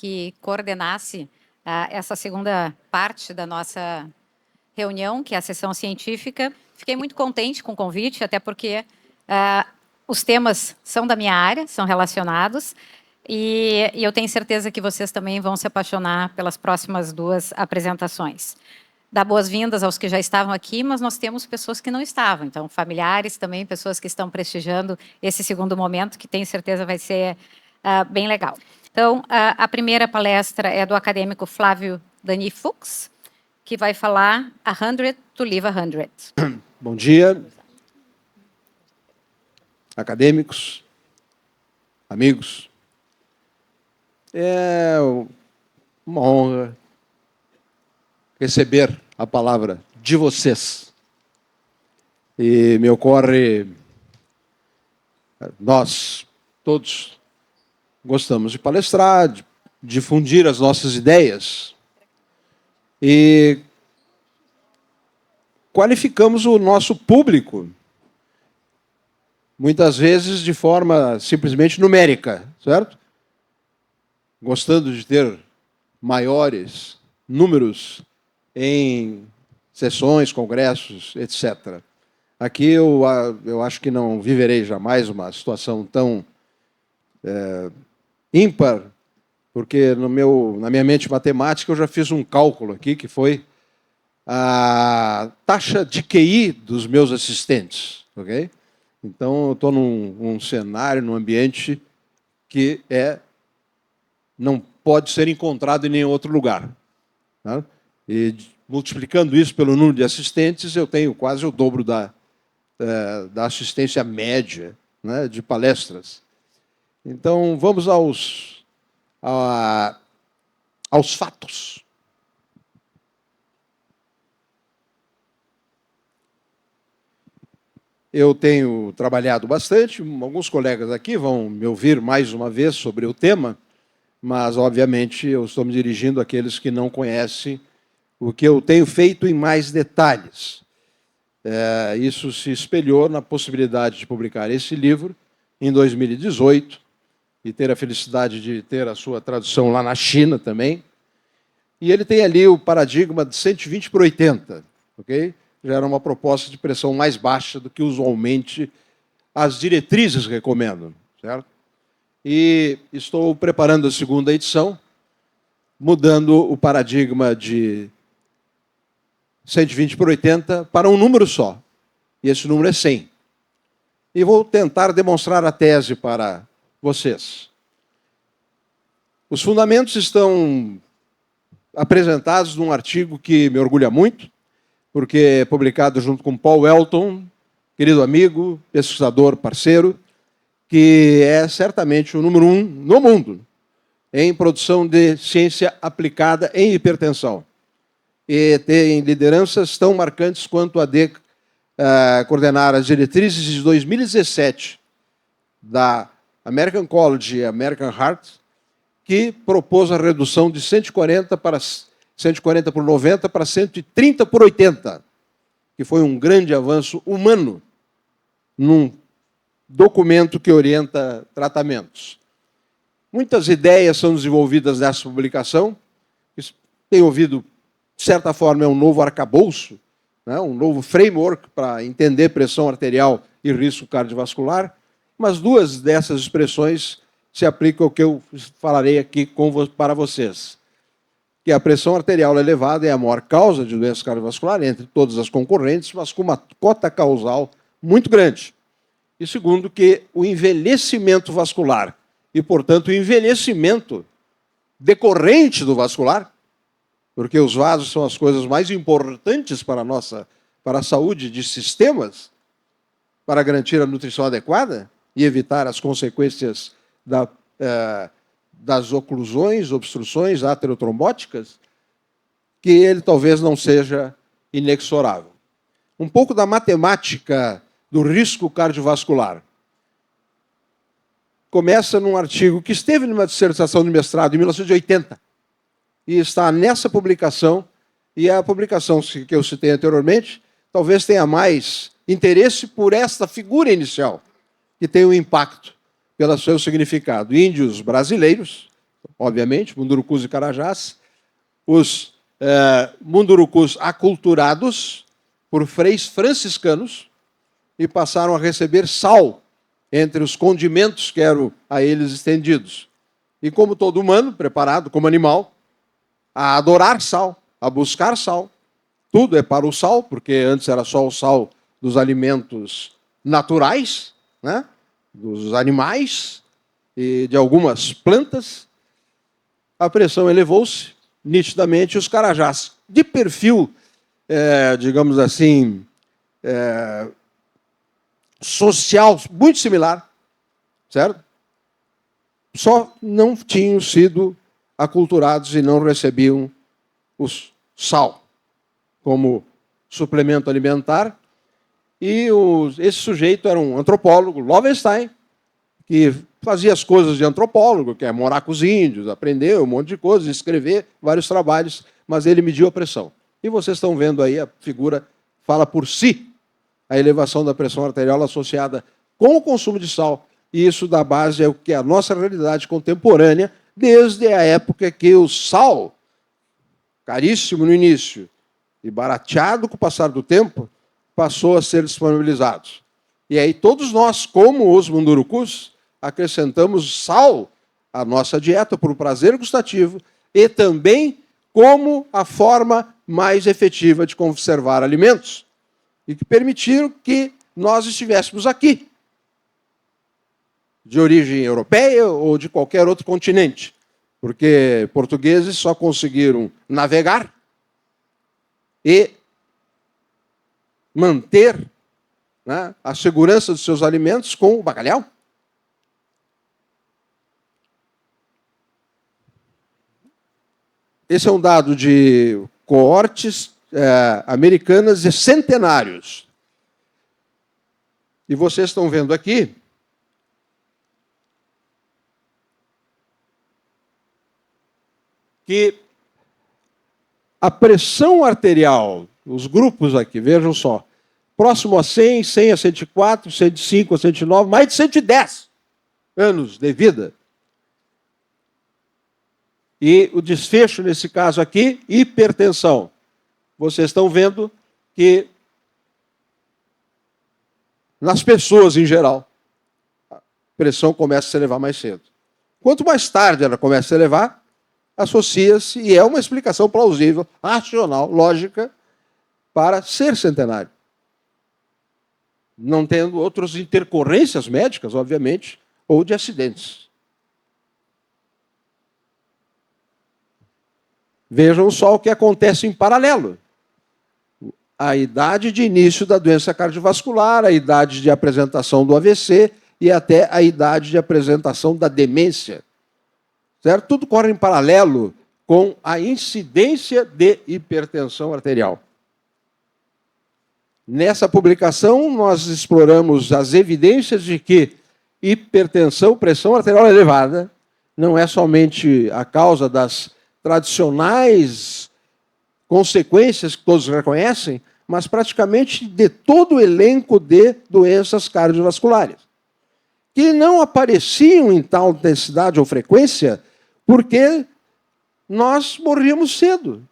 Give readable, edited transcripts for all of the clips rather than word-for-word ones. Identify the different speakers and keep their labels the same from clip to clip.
Speaker 1: que coordenasse essa segunda parte da nossa reunião, que é a sessão científica. Fiquei muito contente com o convite, até porque os temas são da minha área, são relacionados, e eu tenho certeza que vocês também vão se apaixonar pelas próximas duas apresentações. Dar boas-vindas aos que já estavam aqui, mas nós temos pessoas que não estavam, então familiares também, pessoas que estão prestigiando esse segundo momento, que tenho certeza vai ser bem legal. Então, a primeira palestra é do acadêmico Flávio Dani Fuchs, que vai falar 100 to Live 100.
Speaker 2: Bom dia, acadêmicos, amigos. É uma honra receber a palavra de vocês. E me ocorre, nós todos gostamos de palestrar, de difundir as nossas ideias e qualificamos o nosso público, muitas vezes de forma simplesmente numérica, certo? Gostando de ter maiores números em sessões, congressos, etc. Aqui eu acho que não viverei jamais uma situação tão ímpar, porque na minha mente matemática eu já fiz um cálculo aqui, que foi a taxa de QI dos meus assistentes. Okay? Então, eu estou num cenário, num ambiente que não pode ser encontrado em nenhum outro lugar. Tá? E multiplicando isso pelo número de assistentes, eu tenho quase o dobro da assistência média, né, de palestras. Então, vamos aos fatos. Eu tenho trabalhado bastante, alguns colegas aqui vão me ouvir mais uma vez sobre o tema, mas, obviamente, eu estou me dirigindo àqueles que não conhecem o que eu tenho feito em mais detalhes. Isso se espelhou na possibilidade de publicar esse livro em 2018 e ter a felicidade de ter a sua tradução lá na China também. E ele tem ali o paradigma de 120 por 80, ok? Já era uma proposta de pressão mais baixa do que usualmente as diretrizes recomendam, certo? E estou preparando a segunda edição, mudando o paradigma de 120 por 80 para um número só. E esse número é 100. E vou tentar demonstrar a tese para vocês. Os fundamentos estão apresentados num artigo que me orgulha muito, porque é publicado junto com Paul Elton, querido amigo, pesquisador, parceiro, que é certamente o número 1 no mundo em produção de ciência aplicada em hipertensão. E tem lideranças tão marcantes quanto a de coordenar as diretrizes de 2017 da American College e American Heart, que propôs a redução de 140 por 90 para 130 por 80, que foi um grande avanço humano num documento que orienta tratamentos. Muitas ideias são desenvolvidas nessa publicação. Tenho ouvido, de certa forma, é um novo arcabouço, né? Um novo framework para entender pressão arterial e risco cardiovascular, mas duas dessas expressões se aplicam ao que eu falarei aqui para vocês. Que a pressão arterial elevada é a maior causa de doença cardiovascular entre todas as concorrentes, mas com uma cota causal muito grande. E segundo, que o envelhecimento vascular e, portanto, o envelhecimento decorrente do vascular, porque os vasos são as coisas mais importantes para a saúde de sistemas, para garantir a nutrição adequada e evitar as consequências das oclusões, obstruções aterotrombóticas, que ele talvez não seja inexorável. Um pouco da matemática do risco cardiovascular. Começa num artigo que esteve numa dissertação de mestrado em 1980 e está nessa publicação, e a publicação que eu citei anteriormente talvez tenha mais interesse por esta figura inicial, que tem um impacto pelo seu significado. Índios brasileiros, obviamente, mundurucus e carajás, os mundurucus aculturados por freis franciscanos e passaram a receber sal entre os condimentos que eram a eles estendidos. E como todo humano, preparado como animal, a adorar sal, a buscar sal. Tudo é para o sal, porque antes era só o sal dos alimentos naturais, né? Dos animais e de algumas plantas. A pressão elevou-se nitidamente. Os carajás, de perfil, digamos assim, social muito similar, certo? Só não tinham sido aculturados e não recebiam o sal como suplemento alimentar. E esse sujeito era um antropólogo, Lowenstein, que fazia as coisas de antropólogo, que é morar com os índios, aprender um monte de coisas, escrever vários trabalhos, mas ele mediu a pressão. E vocês estão vendo aí, a figura fala por si, a elevação da pressão arterial associada com o consumo de sal. E isso dá base ao que é a nossa realidade contemporânea, desde a época que o sal, caríssimo no início e barateado com o passar do tempo, passou a ser disponibilizado. E aí todos nós, como os mundurucus, acrescentamos sal à nossa dieta por um prazer gustativo e também como a forma mais efetiva de conservar alimentos e que permitiram que nós estivéssemos aqui, de origem europeia ou de qualquer outro continente, porque portugueses só conseguiram navegar e manter, né, a segurança dos seus alimentos com o bacalhau. Esse é um dado de coortes americanas de centenários. E vocês estão vendo aqui que a pressão arterial, os grupos aqui, vejam só, próximo a 100, 100 a 104, 105 a 109, mais de 110 anos de vida. E o desfecho, nesse caso aqui, hipertensão. Vocês estão vendo que, nas pessoas em geral, a pressão começa a se elevar mais cedo. Quanto mais tarde ela começa a se elevar, associa-se, e é uma explicação plausível, racional, lógica, para ser centenário. Não tendo outras intercorrências médicas, obviamente, ou de acidentes. Vejam só o que acontece em paralelo. A idade de início da doença cardiovascular, a idade de apresentação do AVC e até a idade de apresentação da demência. Certo? Tudo corre em paralelo com a incidência de hipertensão arterial. Nessa publicação, nós exploramos as evidências de que hipertensão, pressão arterial elevada, não é somente a causa das tradicionais consequências que todos reconhecem, mas praticamente de todo o elenco de doenças cardiovasculares, que não apareciam em tal intensidade ou frequência porque nós morríamos cedo.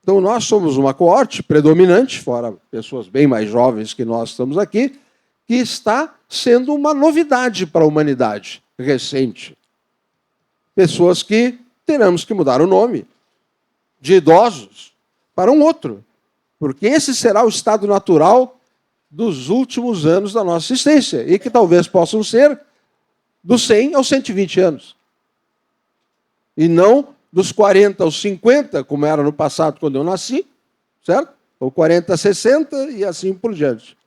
Speaker 2: Então, nós somos uma coorte predominante, fora pessoas bem mais jovens que nós estamos aqui, que está sendo uma novidade para a humanidade recente. Pessoas que teremos que mudar o nome de idosos para um outro, porque esse será o estado natural dos últimos anos da nossa existência e que talvez possam ser dos 100 aos 120 anos. E não dos 40 aos 50, como era no passado quando eu nasci, certo? Ou 40 a 60 e assim por diante.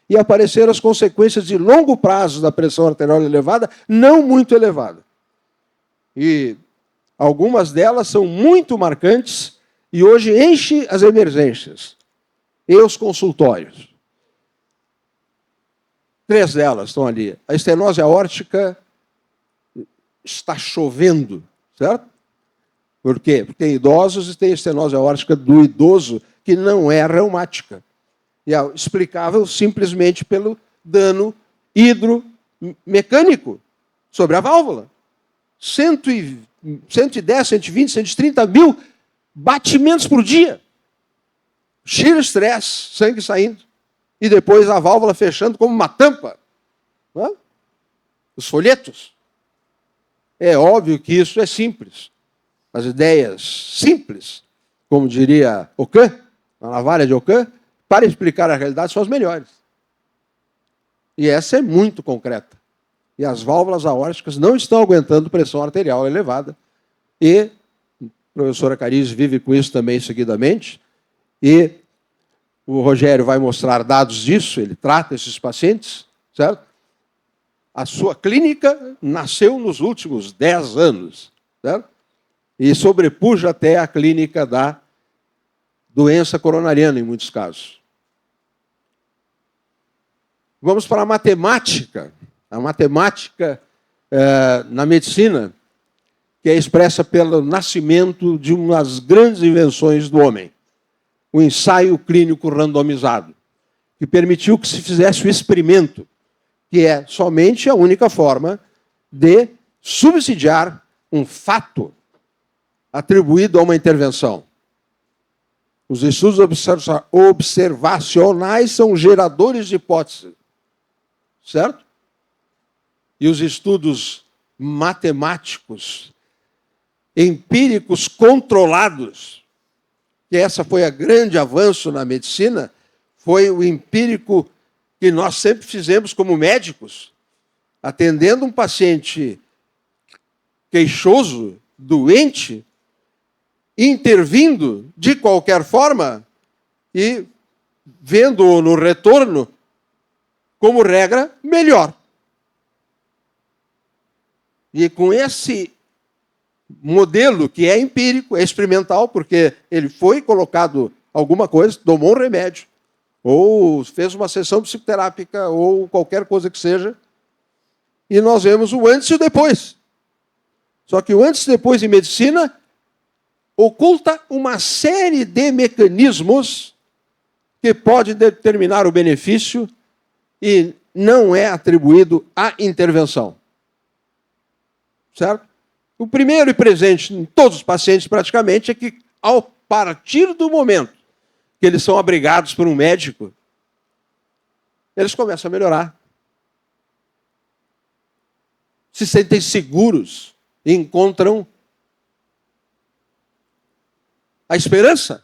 Speaker 2: E apareceram as consequências de longo prazo da pressão arterial elevada, não muito elevada. E algumas delas são muito marcantes e hoje enche as emergências e os consultórios. 3 delas estão ali. A estenose aórtica está chovendo, certo? Por quê? Porque tem idosos e tem estenose aórtica do idoso que não é reumática. E é explicável simplesmente pelo dano hidromecânico sobre a válvula. 110, 120, 130 mil batimentos por dia. Shear stress, sangue saindo. E depois a válvula fechando como uma tampa. Não é? Os folhetos. É óbvio que isso é simples. As ideias simples, como diria Ockham, na navalha de Ockham, para explicar a realidade são as melhores. E essa é muito concreta. E as válvulas aórticas não estão aguentando pressão arterial elevada. E a professora Carize vive com isso também seguidamente. E o Rogério vai mostrar dados disso, ele trata esses pacientes, certo? A sua clínica nasceu nos últimos 10 anos, certo? E sobrepuja até a clínica da doença coronariana, em muitos casos. Vamos para a matemática. A matemática na medicina, que é expressa pelo nascimento de uma das grandes invenções do homem, o ensaio clínico randomizado, que permitiu que se fizesse o experimento, que é somente a única forma de subsidiar um fato atribuído a uma intervenção. Os estudos observacionais são geradores de hipótese, certo? E os estudos matemáticos, empíricos controlados, que essa foi o grande avanço na medicina, foi o empírico que nós sempre fizemos como médicos, atendendo um paciente queixoso, doente, intervindo de qualquer forma e vendo no retorno, como regra, melhor. E com esse modelo que é empírico, é experimental, porque ele foi colocado alguma coisa, tomou um remédio, ou fez uma sessão psicoterápica, ou qualquer coisa que seja, e nós vemos o antes e o depois. Só que o antes e depois em medicina oculta uma série de mecanismos que podem determinar o benefício e não é atribuído à intervenção. Certo? O primeiro e presente em todos os pacientes praticamente é que, ao partir do momento que eles são abrigados por um médico, eles começam a melhorar. Se sentem seguros e encontram a esperança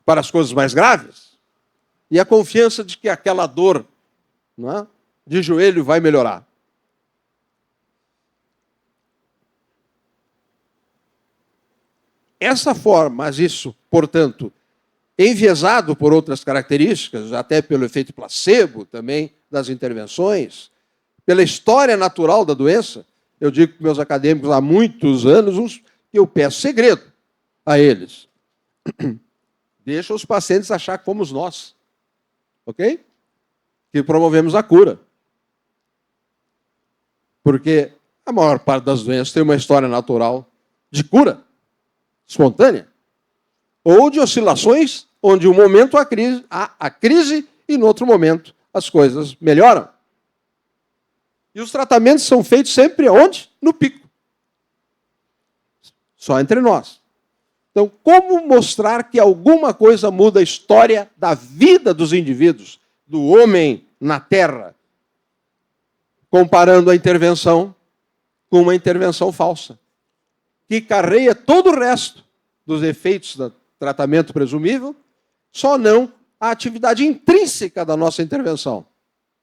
Speaker 2: para as coisas mais graves e a confiança de que aquela dor, não é, de joelho vai melhorar. Essa forma, mas isso, portanto, enviesado por outras características, até pelo efeito placebo também das intervenções, pela história natural da doença, eu digo para meus acadêmicos há muitos anos que eu peço segredo a eles. Deixa os pacientes achar que fomos nós, ok? Que promovemos a cura. Porque a maior parte das doenças tem uma história natural de cura espontânea, ou de oscilações onde um momento há a crise e no outro momento as coisas melhoram. E os tratamentos são feitos sempre onde? No pico. Só entre nós. Então, como mostrar que alguma coisa muda a história da vida dos indivíduos, do homem na Terra, comparando a intervenção com uma intervenção falsa, que carrega todo o resto dos efeitos do tratamento presumível, só não a atividade intrínseca da nossa intervenção.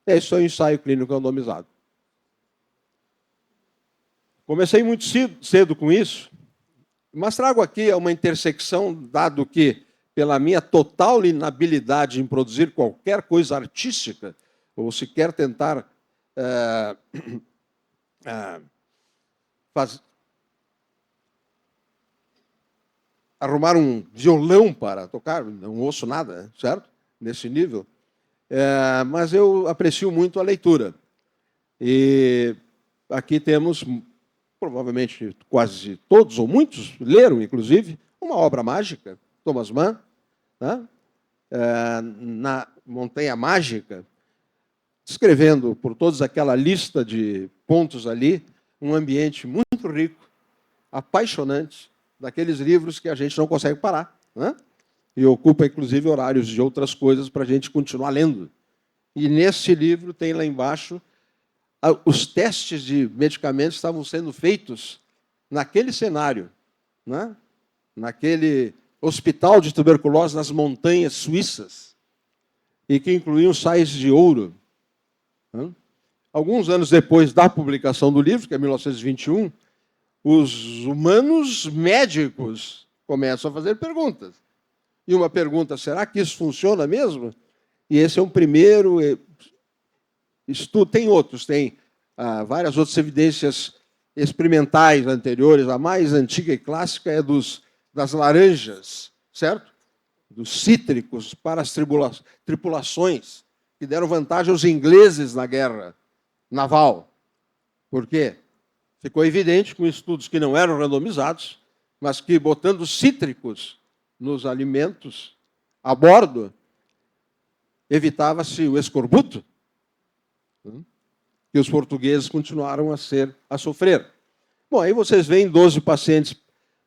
Speaker 2: Esse é o ensaio clínico randomizado. Comecei muito cedo com isso, mas trago aqui uma intersecção, dado que, pela minha total inabilidade em produzir qualquer coisa artística, ou sequer tentar arrumar um violão para tocar, não ouço nada, certo? Nesse nível. Mas eu aprecio muito a leitura. E aqui temos, provavelmente quase todos ou muitos leram, inclusive, uma obra mágica, Thomas Mann, né? Na Montanha Mágica, descrevendo por todos aquela lista de pontos ali, um ambiente muito rico, apaixonante, daqueles livros que a gente não consegue parar, né? E ocupa, inclusive, horários de outras coisas para a gente continuar lendo. E nesse livro tem lá embaixo, os testes de medicamentos estavam sendo feitos naquele cenário, né? Naquele hospital de tuberculose nas montanhas suíças, e que incluíam sais de ouro. Né? Alguns anos depois da publicação do livro, que é 1921, os humanos médicos começam a fazer perguntas. E uma pergunta, será que isso funciona mesmo? E esse é um primeiro estudo. Tem outros, tem várias outras evidências experimentais anteriores. A mais antiga e clássica é das laranjas, certo? Dos cítricos para as tripulações, que deram vantagem aos ingleses na guerra naval. Por quê? Ficou evidente com estudos que não eram randomizados, mas que, botando cítricos nos alimentos a bordo, evitava-se o escorbuto, que os portugueses continuaram a sofrer. Bom, aí vocês veem 12 pacientes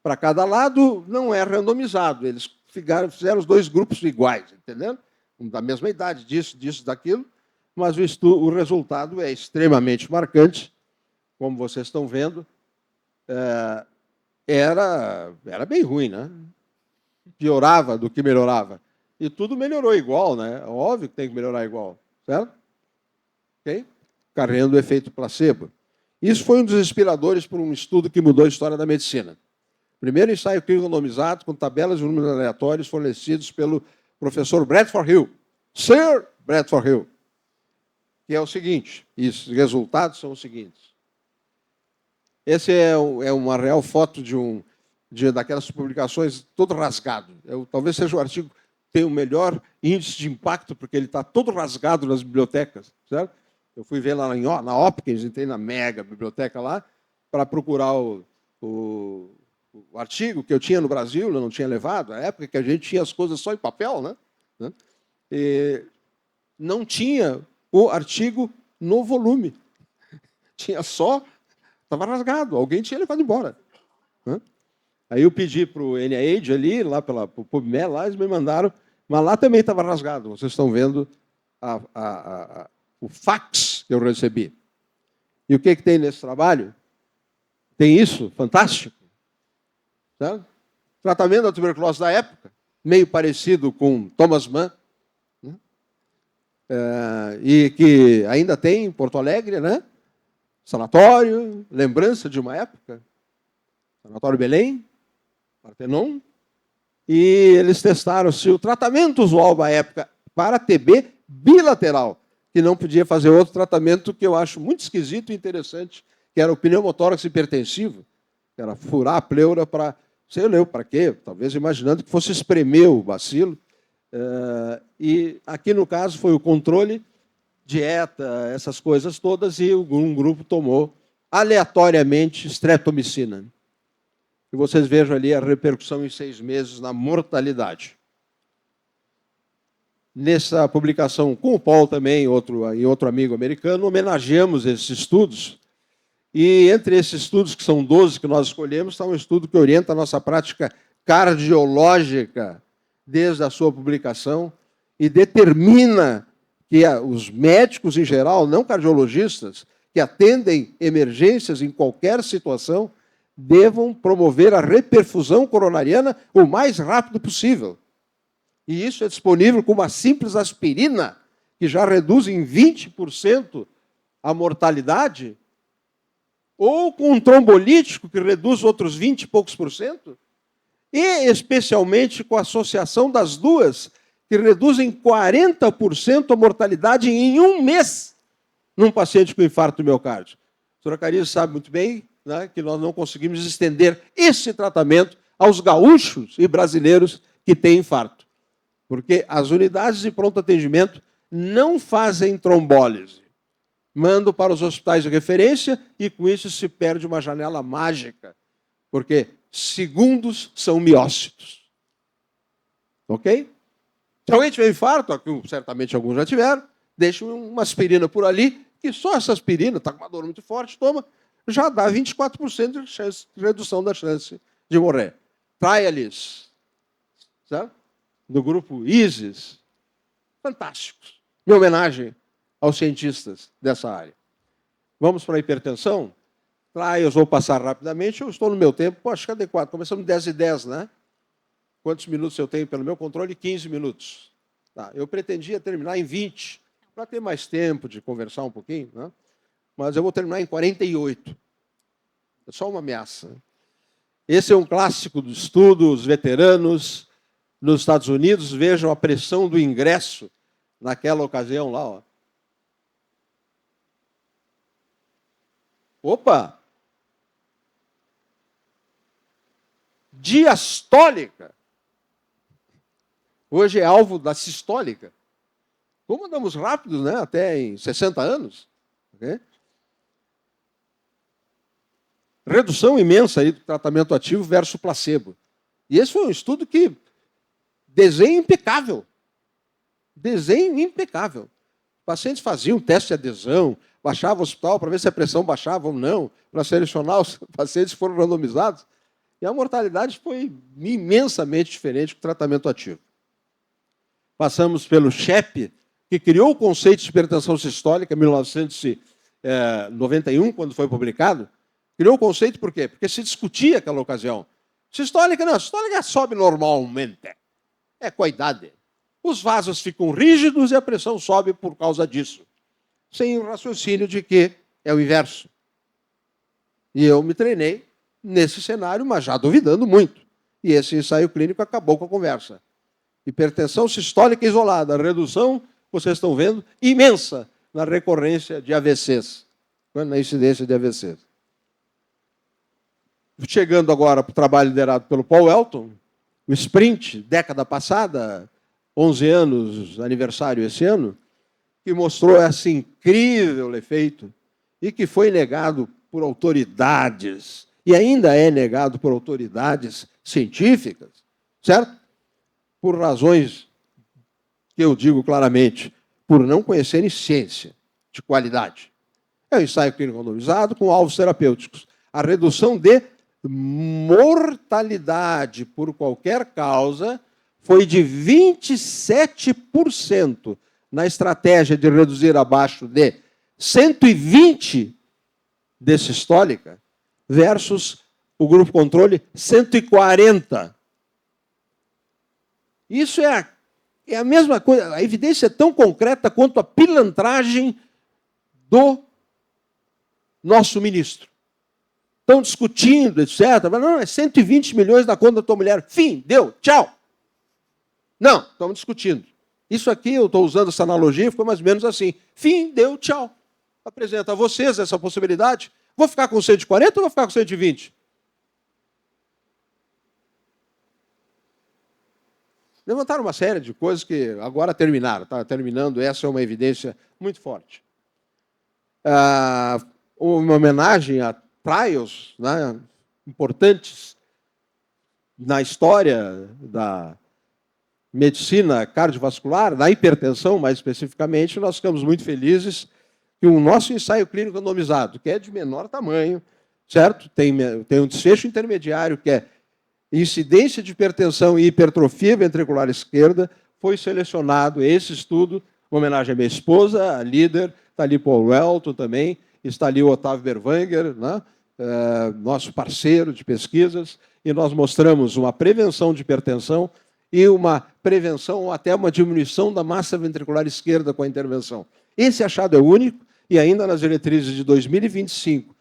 Speaker 2: para cada lado, não é randomizado. Eles fizeram os dois grupos iguais, entendendo? Da mesma idade, disso, daquilo, mas o resultado é extremamente marcante, como vocês estão vendo. Era bem ruim, né? Piorava do que melhorava. E tudo melhorou igual, né? Óbvio que tem que melhorar igual, certo? Okay? Carregando o efeito placebo. Isso foi um dos inspiradores para um estudo que mudou a história da medicina. Primeiro ensaio clínico randomizado com tabelas e números aleatórios fornecidos pelo professor Bradford Hill, Sir Bradford Hill, que é o seguinte, e os resultados são os seguintes. Esse é uma real foto daquelas publicações todo rasgado. Talvez seja o artigo que tem o melhor índice de impacto, porque ele está todo rasgado nas bibliotecas, certo? Eu fui ver lá na Hopkins, entrei na mega biblioteca lá, para procurar o artigo que eu tinha no Brasil, eu não tinha levado, a época que a gente tinha as coisas só em papel, né? E não tinha o artigo no volume. Tinha só, estava rasgado, alguém tinha levado embora. Né? Aí eu pedi para o NIH ali, lá para o PubMed, lá, eles me mandaram, mas lá também estava rasgado. Vocês estão vendo o fax que eu recebi. E o que tem nesse trabalho? Tem isso, fantástico. Certo? Tratamento da tuberculose da época, meio parecido com Thomas Mann, né? E que ainda tem em Porto Alegre, né? Sanatório, lembrança de uma época, Sanatório Belém, Partenon, e eles testaram se o tratamento usual da época para TB bilateral, que não podia fazer outro tratamento que eu acho muito esquisito e interessante, que era o pneumotórax hipertensivo, que era furar a pleura para, sei lá, para quê? Talvez imaginando que fosse espremer o bacilo. E aqui, no caso, foi o controle, dieta, essas coisas todas, e um grupo tomou aleatoriamente streptomicina. E vocês vejam ali a repercussão em 6 meses na mortalidade. Nessa publicação com o Paul também, e outro amigo americano, homenageamos esses estudos. E entre esses estudos, que são 12 que nós escolhemos, está um estudo que orienta a nossa prática cardiológica desde a sua publicação e determina que os médicos em geral, não cardiologistas, que atendem emergências em qualquer situação, devam promover a reperfusão coronariana o mais rápido possível. E isso é disponível com uma simples aspirina, que já reduz em 20% a mortalidade, ou com um trombolítico, que reduz outros 20 e poucos por cento, e especialmente com a associação das duas, que reduzem 40% a mortalidade em 1 mês num paciente com infarto do miocárdio. A doutora Cariza sabe muito bem, né, que nós não conseguimos estender esse tratamento aos gaúchos e brasileiros que têm infarto, porque as unidades de pronto atendimento não fazem trombólise. Mandam para os hospitais de referência e, com isso, se perde uma janela mágica, porque segundos são miócitos. Ok? Se alguém tiver infarto, certamente alguns já tiveram, deixa uma aspirina por ali, que só essa aspirina, está com uma dor muito forte, toma, já dá 24% de redução da chance de morrer. Trialis, certo? Do grupo ISIS, fantásticos. Minha homenagem aos cientistas dessa área. Vamos para a hipertensão? Eu vou passar rapidamente, eu estou no meu tempo, acho que é adequado. Começamos 10h10, né? Quantos minutos eu tenho pelo meu controle? 15 minutos. Tá, eu pretendia terminar em 20, para ter mais tempo de conversar um pouquinho, né? Mas eu vou terminar em 48. É só uma ameaça. Esse é um clássico do estudo, os veteranos nos Estados Unidos, vejam a pressão do ingresso naquela ocasião lá. Ó. Opa! Diastólica. Hoje é alvo da sistólica. Como andamos rápidos, né? Até em 60 anos. Okay? Redução imensa aí do tratamento ativo versus placebo. E esse foi um estudo que desenho impecável. Desenho impecável. Pacientes faziam teste de adesão, baixavam o hospital para ver se a pressão baixava ou não, para selecionar os pacientes que foram randomizados. E a mortalidade foi imensamente diferente do tratamento ativo. Passamos pelo Shep, que criou o conceito de hipertensão sistólica em 1991, quando foi publicado. Criou o conceito por quê? Porque se discutia aquela ocasião. Sistólica não, sistólica sobe normalmente. É com a idade. Os vasos ficam rígidos e a pressão sobe por causa disso. Sem o raciocínio de que é o inverso. E eu me treinei nesse cenário, mas já duvidando muito. E esse ensaio clínico acabou com a conversa. Hipertensão sistólica isolada, redução, vocês estão vendo, imensa na recorrência de AVCs, na incidência de AVCs. Chegando agora para o trabalho liderado pelo Paul Elton, o Sprint, década passada, 11 anos, aniversário esse ano, que mostrou esse incrível efeito e que foi negado por autoridades, e ainda é negado por autoridades científicas, certo? Por razões que eu digo claramente, por não conhecerem ciência de qualidade. É um ensaio clínico randomizado com alvos terapêuticos. A redução de mortalidade por qualquer causa foi de 27% na estratégia de reduzir abaixo de 120 de sistólica versus o grupo controle 140. Isso é a mesma coisa, a evidência é tão concreta quanto a pilantragem do nosso ministro. Estão discutindo, etc. Mas não, é 120 milhões na conta da tua mulher. Fim, deu, tchau. Não, estamos discutindo. Isso aqui, eu estou usando essa analogia, ficou mais ou menos assim. Fim, deu, tchau. Apresento a vocês essa possibilidade. Vou ficar com 140 ou vou ficar com 120? Levantaram uma série de coisas que agora terminaram. Está terminando, essa é uma evidência muito forte. Uma homenagem a trials, né, importantes na história da medicina cardiovascular, da hipertensão mais especificamente, nós ficamos muito felizes que o nosso ensaio clínico randomizado, que é de menor tamanho, certo? Tem um desfecho intermediário, que é incidência de hipertensão e hipertrofia ventricular esquerda, foi selecionado esse estudo, em homenagem à minha esposa, a líder, está ali Paul Elton também, está ali o Otávio Berwanger, né? Nosso parceiro de pesquisas, e nós mostramos uma prevenção de hipertensão e uma prevenção ou até uma diminuição da massa ventricular esquerda com a intervenção. Esse achado é único, e ainda nas diretrizes de 2025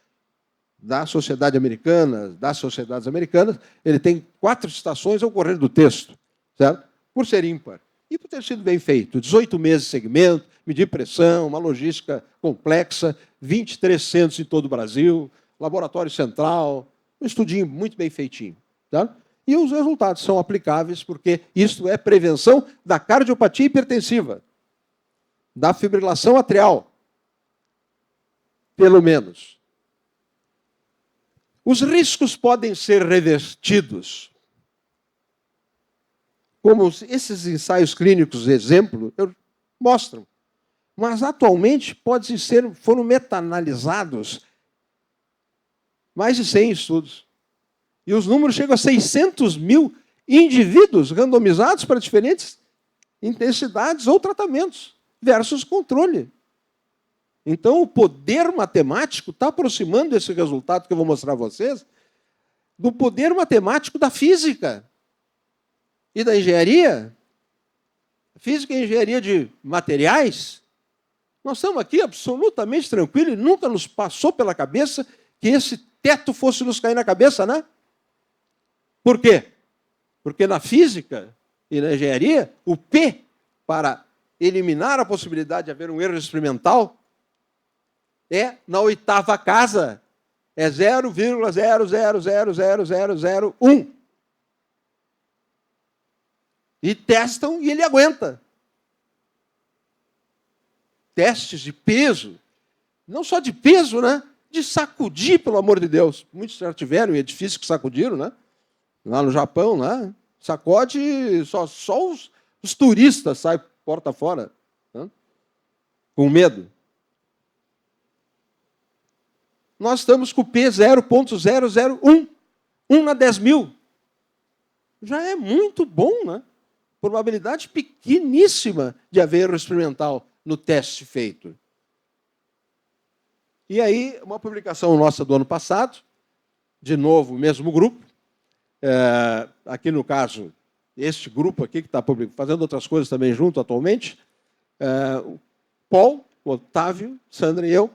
Speaker 2: da Sociedade Americana, das sociedades americanas, ele tem 4 citações ao correr do texto, certo? Por ser ímpar. E por ter sido bem feito. 18 meses de segmento, medir pressão, uma logística complexa, 23 centros em todo o Brasil, laboratório central, um estudinho muito bem feitinho. Tá? E os resultados são aplicáveis porque isto é prevenção da cardiopatia hipertensiva, da fibrilação atrial, pelo menos. Os riscos podem ser revertidos. Como esses ensaios clínicos, exemplo, mostram. Mas, atualmente, foram meta-analisados mais de 100 estudos. E os números chegam a 600 mil indivíduos randomizados para diferentes intensidades ou tratamentos, versus controle. Então, o poder matemático está aproximando esse resultado que eu vou mostrar a vocês do poder matemático da física e da engenharia. Física e engenharia de materiais. Nós estamos aqui absolutamente tranquilos e nunca nos passou pela cabeça que esse teto fosse nos cair na cabeça, né? Por quê? Porque na física e na engenharia, o P, para eliminar a possibilidade de haver um erro experimental, é na oitava casa. É 0,000001. E testam e ele aguenta. Testes de peso. Não só de peso, né? De sacudir, pelo amor de Deus. Muitos já tiveram edifícios que sacudiram, né? Lá no Japão, né? Sacode, só os turistas saem porta fora, né? Com medo. Nós estamos com o P 0,001. 1 na 10 mil. Já é muito bom, né? Probabilidade pequeníssima de haver erro experimental no teste feito. E aí, uma publicação nossa do ano passado, de novo, o mesmo grupo, aqui no caso, este grupo aqui que está fazendo outras coisas também junto atualmente, o Paul, o Otávio, Sandra e eu,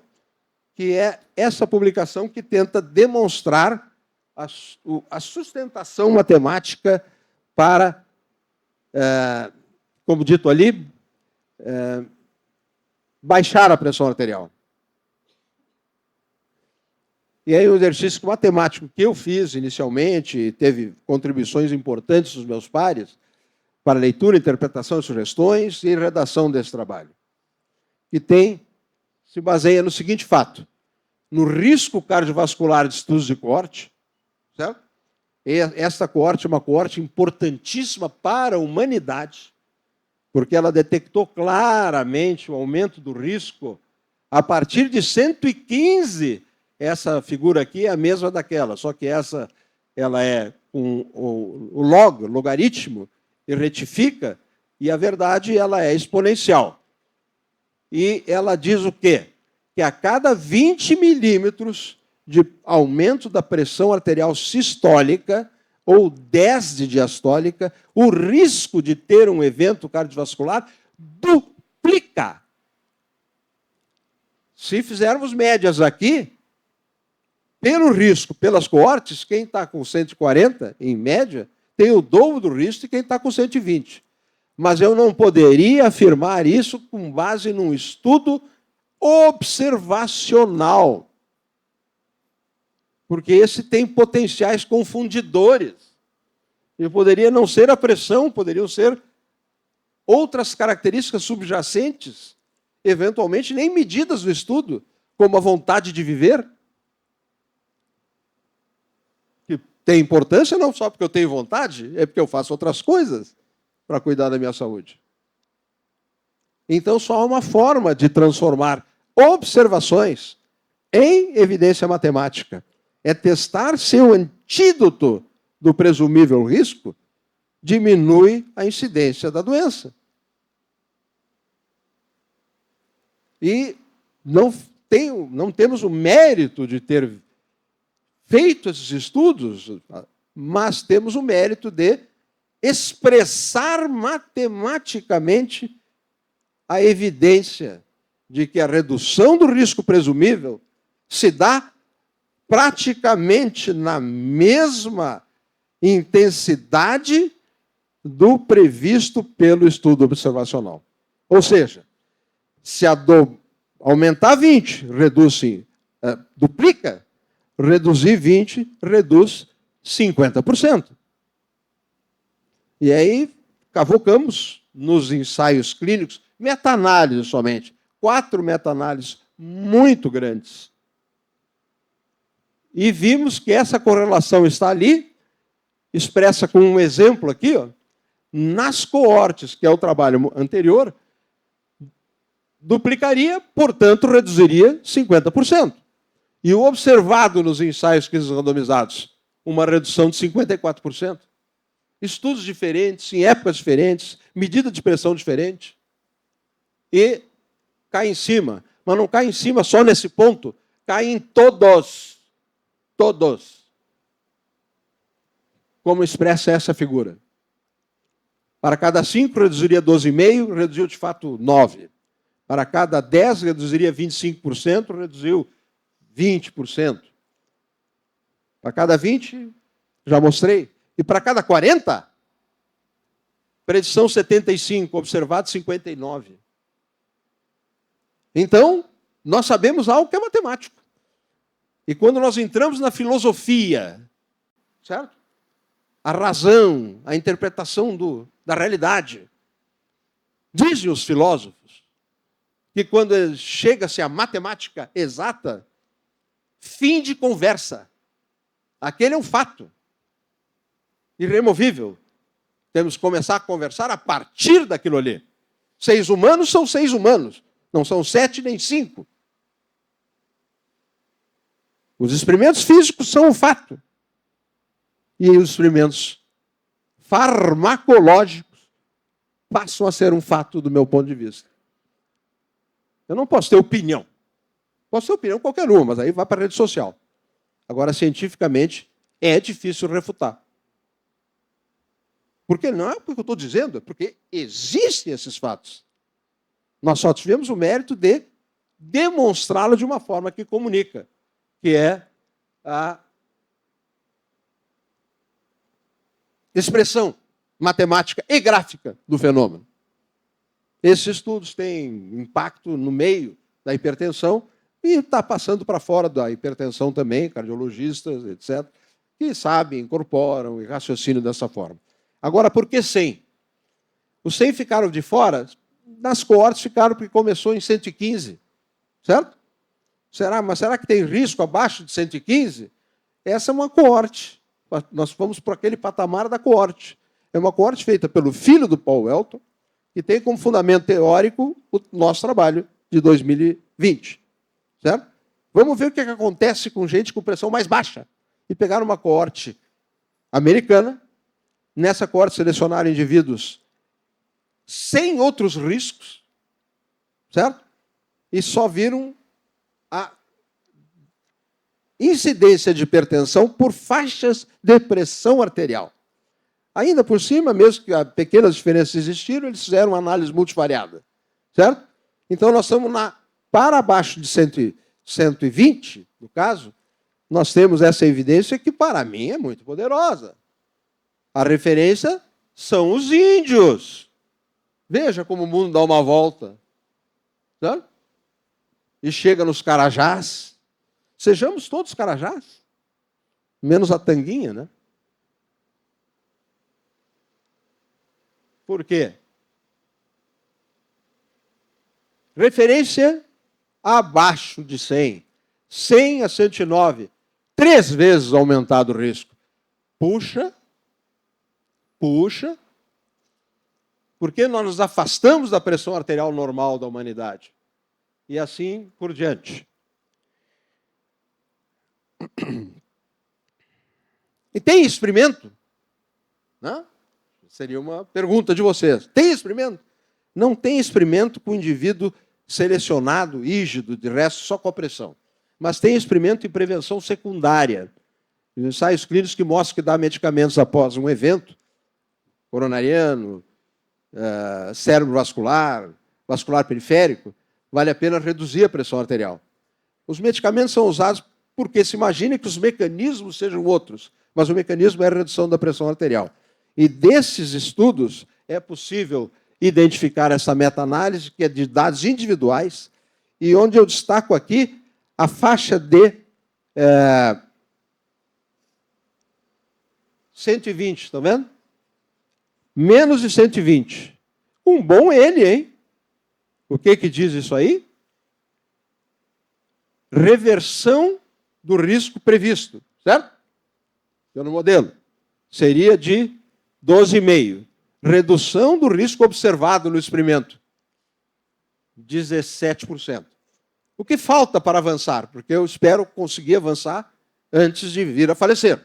Speaker 2: que é essa publicação que tenta demonstrar a sustentação matemática para, como dito ali, baixar a pressão arterial. E aí o exercício matemático que eu fiz inicialmente, teve contribuições importantes dos meus pares para leitura, interpretação e sugestões e redação desse trabalho. Que se baseia no seguinte fato: no risco cardiovascular de estudos de coorte, certo? E esta coorte é uma coorte importantíssima para a humanidade, porque ela detectou claramente o aumento do risco a partir de 115. Essa figura aqui é a mesma daquela, só que essa ela é com o logaritmo e retifica, e a verdade ela é exponencial. E ela diz o quê? Que a cada 20 milímetros de aumento da pressão arterial sistólica ou 10 de diastólica, o risco de ter um evento cardiovascular duplica. Se fizermos médias aqui, pelo risco, pelas coortes, quem está com 140, em média, tem o dobro do risco de quem está com 120. Mas eu não poderia afirmar isso com base num estudo observacional. Porque esse tem potenciais confundidores. E poderia não ser a pressão, poderiam ser outras características subjacentes, eventualmente nem medidas do estudo, como a vontade de viver. Que tem importância não só porque eu tenho vontade, é porque eu faço outras coisas para cuidar da minha saúde. Então, só há uma forma de transformar observações em evidência matemática. É testar se o antídoto do presumível risco diminui a incidência da doença. E não temos o mérito de ter feito esses estudos, mas temos o mérito de expressar matematicamente a evidência de que a redução do risco presumível se dá praticamente na mesma intensidade do previsto pelo estudo observacional. Ou seja, se aumentar 20, duplica, reduzir 20, reduz 50%. E aí, cavocamos nos ensaios clínicos, meta-análise somente, 4 meta-análises muito grandes. E vimos que essa correlação está ali, expressa com um exemplo aqui, ó, nas coortes, que é o trabalho anterior, duplicaria, portanto, reduziria 50%. E o observado nos ensaios clínicos randomizados, uma redução de 54%. Estudos diferentes, em épocas diferentes, medida de pressão diferente. E cai em cima. Mas não cai em cima só nesse ponto, cai em todos. Todos. Como expressa essa figura? Para cada 5, reduziria 12,5%, reduziu de fato 9%. Para cada 10, reduziria 25%, reduziu 20%. Para cada 20, já mostrei. E para cada 40, predição 75, observado 59. Então, nós sabemos algo que é matemático. E quando nós entramos na filosofia, certo? A razão, a interpretação da realidade, dizem os filósofos que quando chega-se à matemática exata, fim de conversa. Aquele é um fato irremovível. Temos que começar a conversar a partir daquilo ali. Seis humanos são seis humanos. Não são 7 nem 5. Os experimentos físicos são um fato. E os experimentos farmacológicos passam a ser um fato do meu ponto de vista. Eu não posso ter opinião. Posso ter opinião qualquer uma, mas aí vai para a rede social. Agora, cientificamente, é difícil refutar. Porque não é porque eu estou dizendo, é porque existem esses fatos. Nós só tivemos o mérito de demonstrá-lo de uma forma que comunica, que é a expressão matemática e gráfica do fenômeno. Esses estudos têm impacto no meio da hipertensão e está passando para fora da hipertensão também, cardiologistas, etc., que sabem, incorporam e raciocinam dessa forma. Agora, por que 100? Os 100 ficaram de fora, nas coortes ficaram porque começou em 115, certo? Mas será que tem risco abaixo de 115? Essa é uma coorte. Nós fomos para aquele patamar da coorte. É uma coorte feita pelo filho do Paul Wellton, que tem como fundamento teórico o nosso trabalho de 2020. Certo? Vamos ver o que acontece com gente com pressão mais baixa. E pegaram uma coorte americana. Nessa coorte selecionaram indivíduos sem outros riscos, certo? E só viram a incidência de hipertensão por faixas de pressão arterial. Ainda por cima, mesmo que pequenas diferenças existiram, eles fizeram uma análise multivariada, certo? Então nós estamos para abaixo de 120, no caso, nós temos essa evidência que para mim é muito poderosa. A referência são os índios. Veja como o mundo dá uma volta. Certo? E chega nos carajás. Sejamos todos carajás. Menos a tanguinha, né? Por quê? Referência abaixo de 100. 100 a 109. 3 vezes aumentado o risco. Puxa, porque nós nos afastamos da pressão arterial normal da humanidade. E assim por diante. E tem experimento? Né? Seria uma pergunta de vocês. Tem experimento? Não tem experimento com indivíduo selecionado, rígido, de resto só com a pressão. Mas tem experimento em prevenção secundária. Ensaios clínicos que mostram que dá medicamentos após um evento, coronariano, cerebrovascular, vascular periférico, vale a pena reduzir a pressão arterial. Os medicamentos são usados porque se imagina que os mecanismos sejam outros, mas o mecanismo é a redução da pressão arterial. E desses estudos é possível identificar essa meta-análise, que é de dados individuais, e onde eu destaco aqui a faixa de 120, está vendo? Menos de 120. Um bom ele, hein? O que diz isso aí? Reversão do risco previsto, certo? Pelo modelo. Seria de 12,5. Redução do risco observado no experimento. 17%. O que falta para avançar? Porque eu espero conseguir avançar antes de vir a falecer.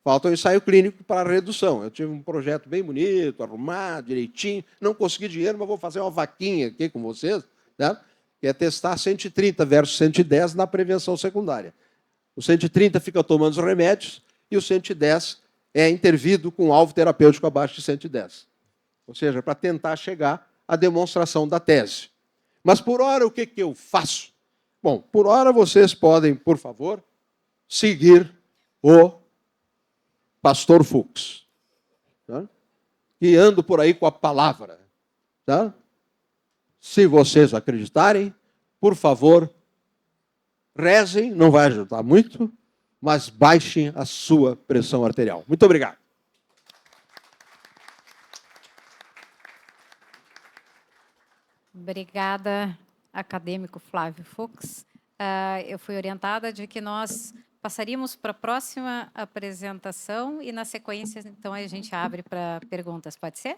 Speaker 2: Falta um ensaio clínico para a redução. Eu tive um projeto bem bonito, arrumado, direitinho. Não consegui dinheiro, mas vou fazer uma vaquinha aqui com vocês, né? Que é testar 130 versus 110 na prevenção secundária. O 130 fica tomando os remédios e o 110 é intervido com alvo terapêutico abaixo de 110. Ou seja, para tentar chegar à demonstração da tese. Mas, por hora, o que eu faço? Bom, por hora, vocês podem, por favor, seguir o Pastor Fux, tá? E ando por aí com a palavra. Tá? Se vocês acreditarem, por favor, rezem, não vai ajudar muito, mas baixem a sua pressão arterial. Muito obrigado.
Speaker 1: Obrigada, acadêmico Flávio Fux. Eu fui orientada de que nós passaríamos para a próxima apresentação e, na sequência, então, a gente abre para perguntas. Pode ser?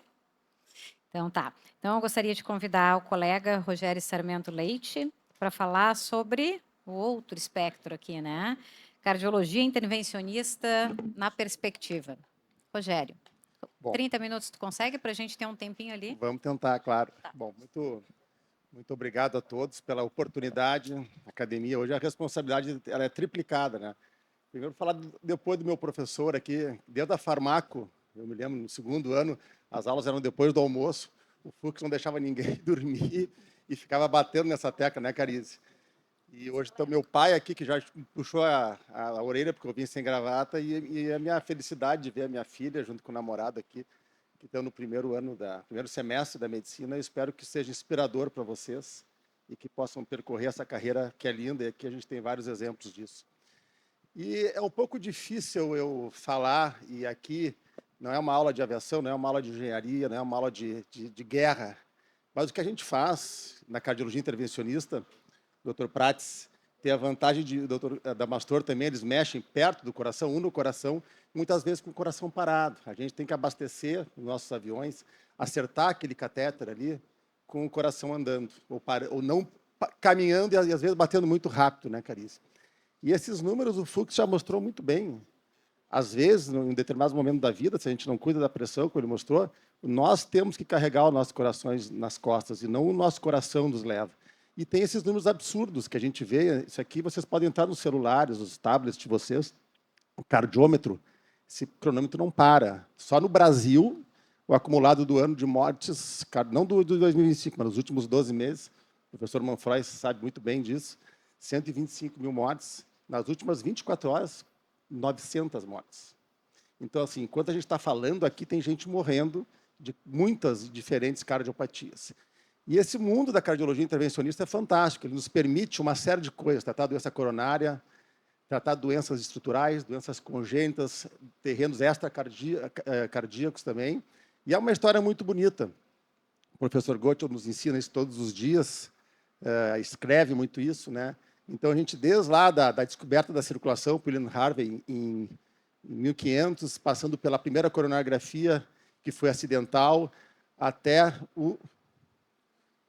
Speaker 1: Então, tá. Então, eu gostaria de convidar o colega Rogério Sarmento Leite para falar sobre o outro espectro aqui, né? Cardiologia intervencionista na perspectiva. Rogério, bom, 30 minutos tu consegue para a gente ter um tempinho ali?
Speaker 3: Vamos tentar, claro. Tá. Bom, muito obrigado a todos pela oportunidade. A academia, hoje a responsabilidade ela é triplicada, né? Primeiro, falar depois do meu professor aqui, dentro da Farmaco, eu me lembro, no segundo ano, as aulas eram depois do almoço, o Fux não deixava ninguém dormir e ficava batendo nessa tecla, né, Carize? E hoje está meu pai aqui, que já puxou a orelha, porque eu vim sem gravata, e a minha felicidade de ver a minha filha, junto com o namorado aqui, que estão no primeiro semestre da medicina. Eu espero que seja inspirador para vocês e que possam percorrer essa carreira que é linda, e aqui a gente tem vários exemplos disso. E é um pouco difícil eu falar, e aqui não é uma aula de aviação, não é uma aula de engenharia, não é uma aula de guerra, mas o que a gente faz na cardiologia intervencionista, o Dr. Prates tem a vantagem de, o Dr. Adamastor também, eles mexem perto do coração, no coração, muitas vezes com o coração parado. A gente tem que abastecer os nossos aviões, acertar aquele catéter ali com o coração andando, ou não caminhando e às vezes batendo muito rápido, né, Carice? E esses números o Fux já mostrou muito bem. Às vezes, em determinados momentos da vida, se a gente não cuida da pressão, como ele mostrou, nós temos que carregar os nossos corações nas costas e não o nosso coração nos leva. E tem esses números absurdos que a gente vê. Isso aqui vocês podem entrar nos celulares, nos tablets de vocês, o cardiômetro, esse cronômetro não para. Só no Brasil, o acumulado do ano de mortes, não do 2025, mas nos últimos 12 meses, o professor Manfroy sabe muito bem disso, 125 mil mortes. Nas últimas 24 horas, 900 mortes. Então, assim, enquanto a gente está falando aqui, tem gente morrendo de muitas diferentes cardiopatias. E esse mundo da cardiologia intervencionista é fantástico. Ele nos permite uma série de coisas, tratar a doença coronária, tratar doenças estruturais, doenças congênitas, terrenos extracardíacos também. E é uma história muito bonita. O professor Goethe nos ensina isso todos os dias, escreve muito isso, né? Então, a gente, desde lá da descoberta da circulação por William Harvey em 1500, passando pela primeira coronariografia, que foi acidental, até o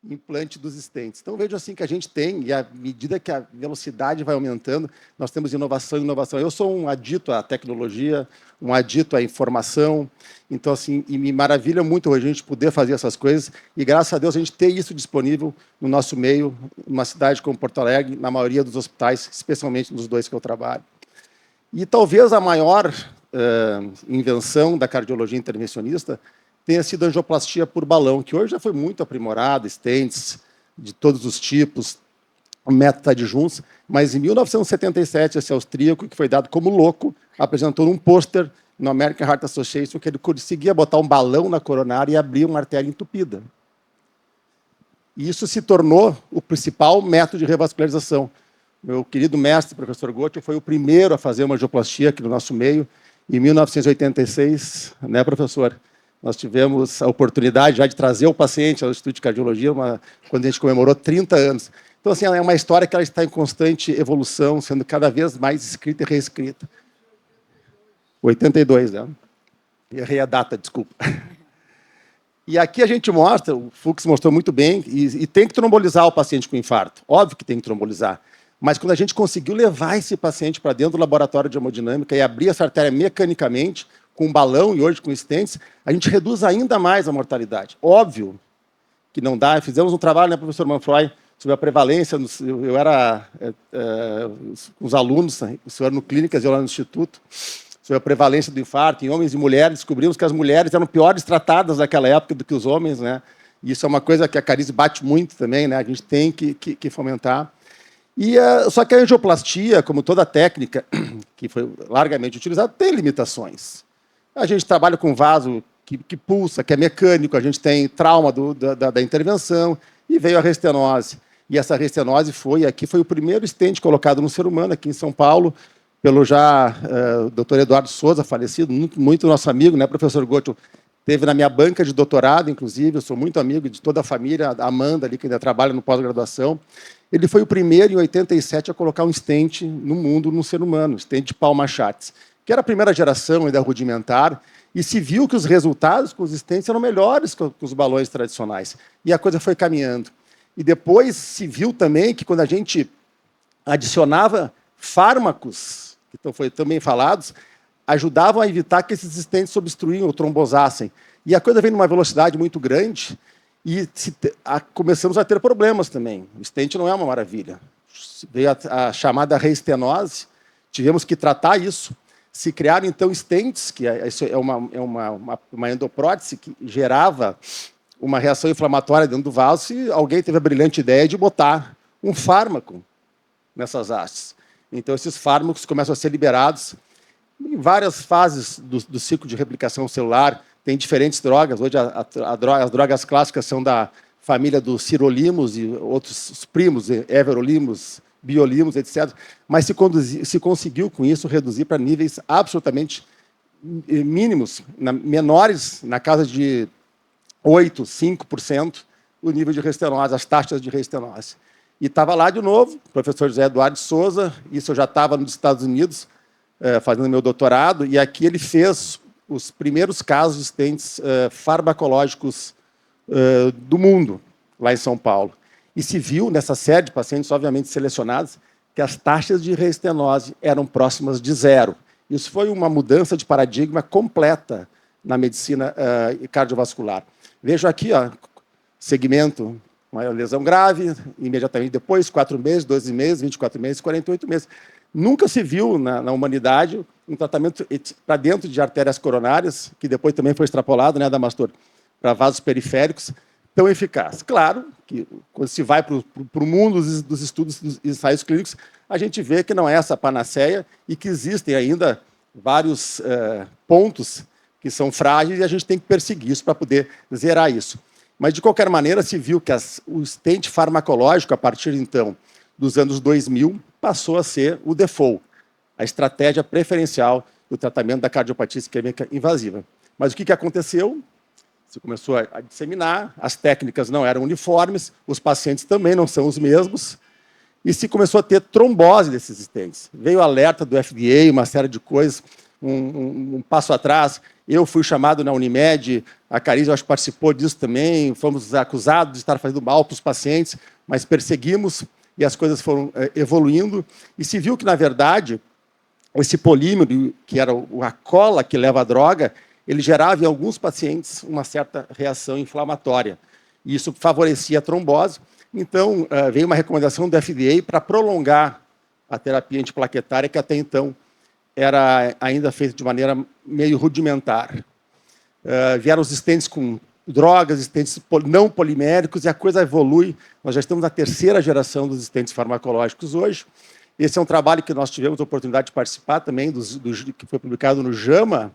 Speaker 3: implante dos stents. Então, vejo assim que a gente tem, e à medida que a velocidade vai aumentando, nós temos inovação e inovação. Eu sou um adito à tecnologia, um adito à informação, então, assim, e me maravilha muito a gente poder fazer essas coisas, e graças a Deus a gente ter isso disponível no nosso meio, numa cidade como Porto Alegre, na maioria dos hospitais, especialmente nos dois que eu trabalho. E talvez a maior invenção da cardiologia intervencionista tenha sido a angioplastia por balão, que hoje já foi muito aprimorada, stents de todos os tipos, o método adjuntos, mas em 1977, esse austríaco, que foi dado como louco, apresentou um pôster no American Heart Association que ele conseguia botar um balão na coronária e abrir uma artéria entupida. E isso se tornou o principal método de revascularização. Meu querido mestre, professor Goethe, foi o primeiro a fazer uma angioplastia aqui no nosso meio, em 1986, né, professor? Nós tivemos a oportunidade já de trazer o paciente ao Instituto de Cardiologia, quando a gente comemorou 30 anos. Então, assim, é uma história que ela está em constante evolução, sendo cada vez mais escrita e reescrita. 82, né? Errei a data, desculpa. E aqui a gente mostra, o Fux mostrou muito bem, e tem que trombolizar o paciente com infarto. Óbvio que tem que trombolizar. Mas quando a gente conseguiu levar esse paciente para dentro do laboratório de hemodinâmica e abrir essa artéria mecanicamente, com um balão e hoje com stents, a gente reduz ainda mais a mortalidade. Óbvio que não dá. Fizemos um trabalho, né, professor Manfroy, sobre a prevalência. Eu era com os alunos, o senhor no Clínicas e eu lá no Instituto, sobre a prevalência do infarto em homens e mulheres. Descobrimos que as mulheres eram piores tratadas naquela época do que os homens, né? E isso é uma coisa que a Carize bate muito também, né? A gente tem que fomentar. Só que a angioplastia, como toda técnica que foi largamente utilizada, tem limitações. A gente trabalha com vaso que pulsa, que é mecânico, a gente tem trauma da intervenção, e veio a restenose. E essa restenose foi o primeiro stent colocado no ser humano, aqui em São Paulo, pelo Dr. Eduardo Souza, falecido, muito nosso amigo, né, professor Gottl, teve na minha banca de doutorado, inclusive, eu sou muito amigo de toda a família, a Amanda, ali, que ainda trabalha no pós-graduação. Ele foi o primeiro, em 87, a colocar um stent no mundo, no ser humano, stent de Palma-Schatz, que era a primeira geração, ainda rudimentar, e se viu que os resultados com os stents eram melhores que os balões tradicionais. E a coisa foi caminhando. E depois se viu também que, quando a gente adicionava fármacos, que foi também falados, ajudavam a evitar que esses stents obstruíam ou trombosassem. E a coisa vem numa velocidade muito grande e começamos a ter problemas também. O stent não é uma maravilha. Veio a chamada reestenose, tivemos que tratar isso. Se criaram, então, stents, que é uma endoprótese que gerava uma reação inflamatória dentro do vaso, e alguém teve a brilhante ideia de botar um fármaco nessas hastes. Então, esses fármacos começam a ser liberados em várias fases do ciclo de replicação celular. Tem diferentes drogas. Hoje, as drogas clássicas são da família dos sirolimus e outros primos, everolimus, biolimos, etc. Mas se conseguiu, com isso, reduzir para níveis absolutamente mínimos, menores, na casa de 8%, 5%, o nível de reestenose, as taxas de reestenose. E estava lá de novo, o professor José Eduardo Souza, isso eu já estava nos Estados Unidos, fazendo meu doutorado, e aqui ele fez os primeiros casos de stents farmacológicos do mundo, lá em São Paulo. E se viu, nessa série de pacientes, obviamente selecionados, que as taxas de reestenose eram próximas de zero. Isso foi uma mudança de paradigma completa na medicina cardiovascular. Vejo aqui, segmento, uma lesão grave, imediatamente depois, 4 meses, 12 meses, 24 meses, 48 meses. Nunca se viu na humanidade um tratamento para dentro de artérias coronárias, que depois também foi extrapolado, né, Adamastor, para vasos periféricos, tão eficaz. Claro que, quando se vai para o mundo dos estudos dos ensaios clínicos, a gente vê que não é essa panaceia e que existem ainda vários pontos que são frágeis e a gente tem que perseguir isso para poder zerar isso. Mas, de qualquer maneira, se viu que o stent farmacológico, a partir, então, dos anos 2000, passou a ser o default, a estratégia preferencial do tratamento da cardiopatia isquêmica invasiva. Mas o que aconteceu? Se começou a disseminar, as técnicas não eram uniformes, os pacientes também não são os mesmos, e se começou a ter trombose desses stents. Veio o alerta do FDA, uma série de coisas, um passo atrás. Eu fui chamado na Unimed, a Carize, eu acho que participou disso também, fomos acusados de estar fazendo mal para os pacientes, mas perseguimos e as coisas foram evoluindo. E se viu que, na verdade, esse polímero, que era a cola que leva a droga, ele gerava em alguns pacientes uma certa reação inflamatória. E isso favorecia a trombose. Então, veio uma recomendação do FDA para prolongar a terapia antiplaquetária, que até então era ainda feita de maneira meio rudimentar. Vieram os stents com drogas, stents não poliméricos, e a coisa evolui. Nós já estamos na 3ª geração dos stents farmacológicos hoje. Esse é um trabalho que nós tivemos a oportunidade de participar também, que foi publicado no JAMA,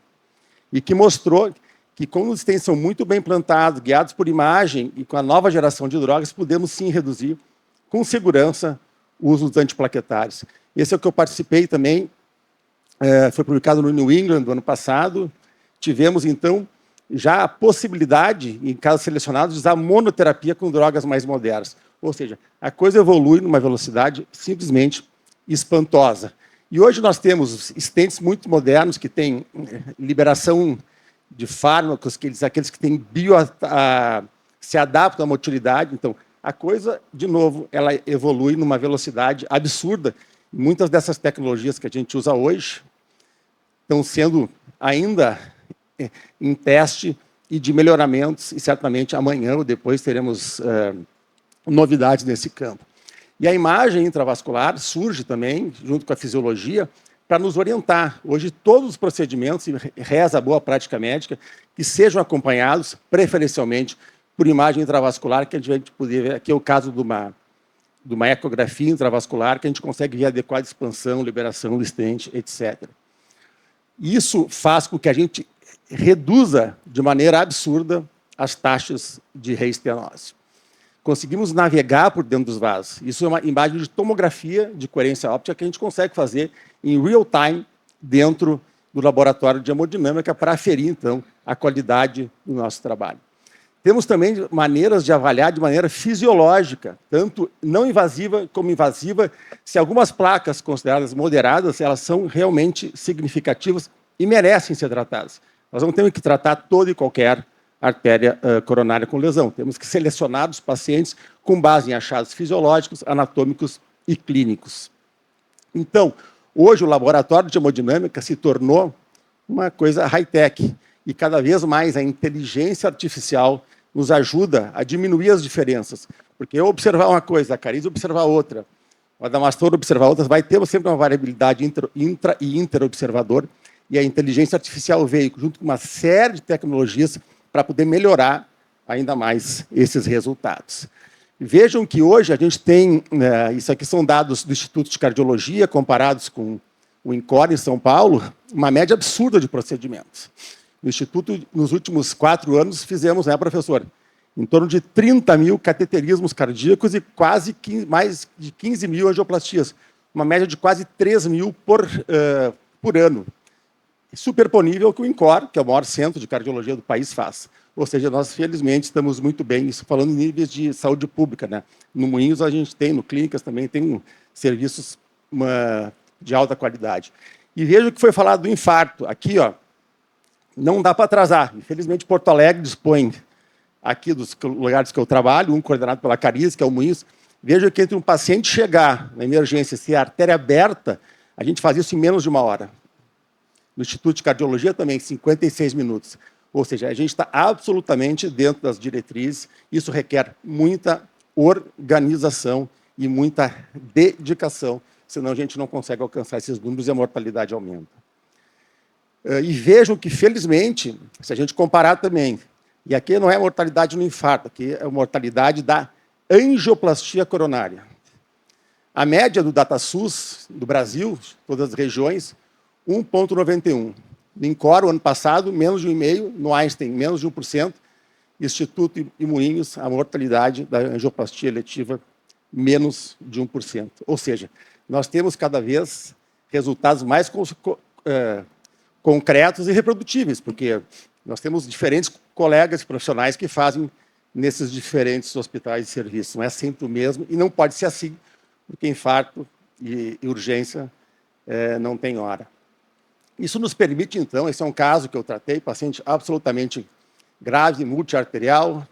Speaker 3: e que mostrou que, como os stents são muito bem implantados, guiados por imagem, e com a nova geração de drogas, podemos sim reduzir, com segurança, o uso dos antiplaquetários. Esse é o que eu participei também, foi publicado no New England do ano passado. Tivemos, então, já a possibilidade, em casos selecionados, de usar monoterapia com drogas mais modernas. Ou seja, a coisa evolui numa velocidade simplesmente espantosa. E hoje nós temos stents muito modernos que têm liberação de fármacos, aqueles que têm se adaptam à motilidade. Então, a coisa, de novo, ela evolui numa velocidade absurda. Muitas dessas tecnologias que a gente usa hoje estão sendo ainda em teste e de melhoramentos, e certamente amanhã ou depois teremos novidades nesse campo. E a imagem intravascular surge também, junto com a fisiologia, para nos orientar. Hoje, todos os procedimentos, e reza a boa prática médica, que sejam acompanhados, preferencialmente, por imagem intravascular, que a gente poder ver. Aqui é o caso de uma ecografia intravascular, que a gente consegue ver adequada expansão, liberação do estente, etc. Isso faz com que a gente reduza de maneira absurda as taxas de reestenose. Conseguimos navegar por dentro dos vasos. Isso é uma imagem de tomografia de coerência óptica que a gente consegue fazer em real time dentro do laboratório de hemodinâmica para aferir, então, a qualidade do nosso trabalho. Temos também maneiras de avaliar de maneira fisiológica, tanto não invasiva como invasiva, se algumas placas consideradas moderadas, elas são realmente significativas e merecem ser tratadas. Nós não temos que tratar toda e qualquer artéria coronária com lesão. Temos que selecionar os pacientes com base em achados fisiológicos, anatômicos e clínicos. Então, hoje o laboratório de hemodinâmica se tornou uma coisa high-tech e cada vez mais a inteligência artificial nos ajuda a diminuir as diferenças. Porque eu observar uma coisa, a Cariz observar outra, o Adamastor observar outra, vai ter sempre uma variabilidade intra e interobservador, e a inteligência artificial veio junto com uma série de tecnologias para poder melhorar ainda mais esses resultados. Vejam que hoje a gente tem, isso aqui são dados do Instituto de Cardiologia, comparados com o INCOR em São Paulo, uma média absurda de procedimentos. No Instituto, nos últimos 4 anos, fizemos, né, professor, em torno de 30 mil cateterismos cardíacos e quase mais de 15 mil angioplastias, uma média de quase 3 mil por ano. Superponível que o INCOR, que é o maior centro de cardiologia do país, faz. Ou seja, nós, felizmente, estamos muito bem, isso falando em níveis de saúde pública, né? No Moinhos, a gente tem, no Clínicas também, tem serviços de alta qualidade. E veja o que foi falado do infarto. Aqui, ó, não dá para atrasar. Infelizmente, Porto Alegre dispõe, aqui dos lugares que eu trabalho, um coordenado pela Cariz, que é o Moinhos. Veja que entre um paciente chegar na emergência, se a artéria aberta, a gente faz isso em menos de 1 hora. No Instituto de Cardiologia também, 56 minutos. Ou seja, a gente está absolutamente dentro das diretrizes. Isso requer muita organização e muita dedicação, senão a gente não consegue alcançar esses números e a mortalidade aumenta. E vejam que, felizmente, se a gente comparar também, e aqui não é mortalidade no infarto, aqui é a mortalidade da angioplastia coronária. A média do DataSUS do Brasil, todas as regiões, 1,91. No INCOR, o ano passado, menos de 1,5%, no Einstein, menos de 1%, Instituto e Moinhos, a mortalidade da angioplastia eletiva, menos de 1%. Ou seja, nós temos cada vez resultados mais concretos e reprodutíveis, porque nós temos diferentes colegas profissionais que fazem nesses diferentes hospitais e serviços. Não é sempre o mesmo, e não pode ser assim, porque infarto e urgência não tem hora. Isso nos permite, então, esse é um caso que eu tratei, paciente absolutamente grave, multiarterial,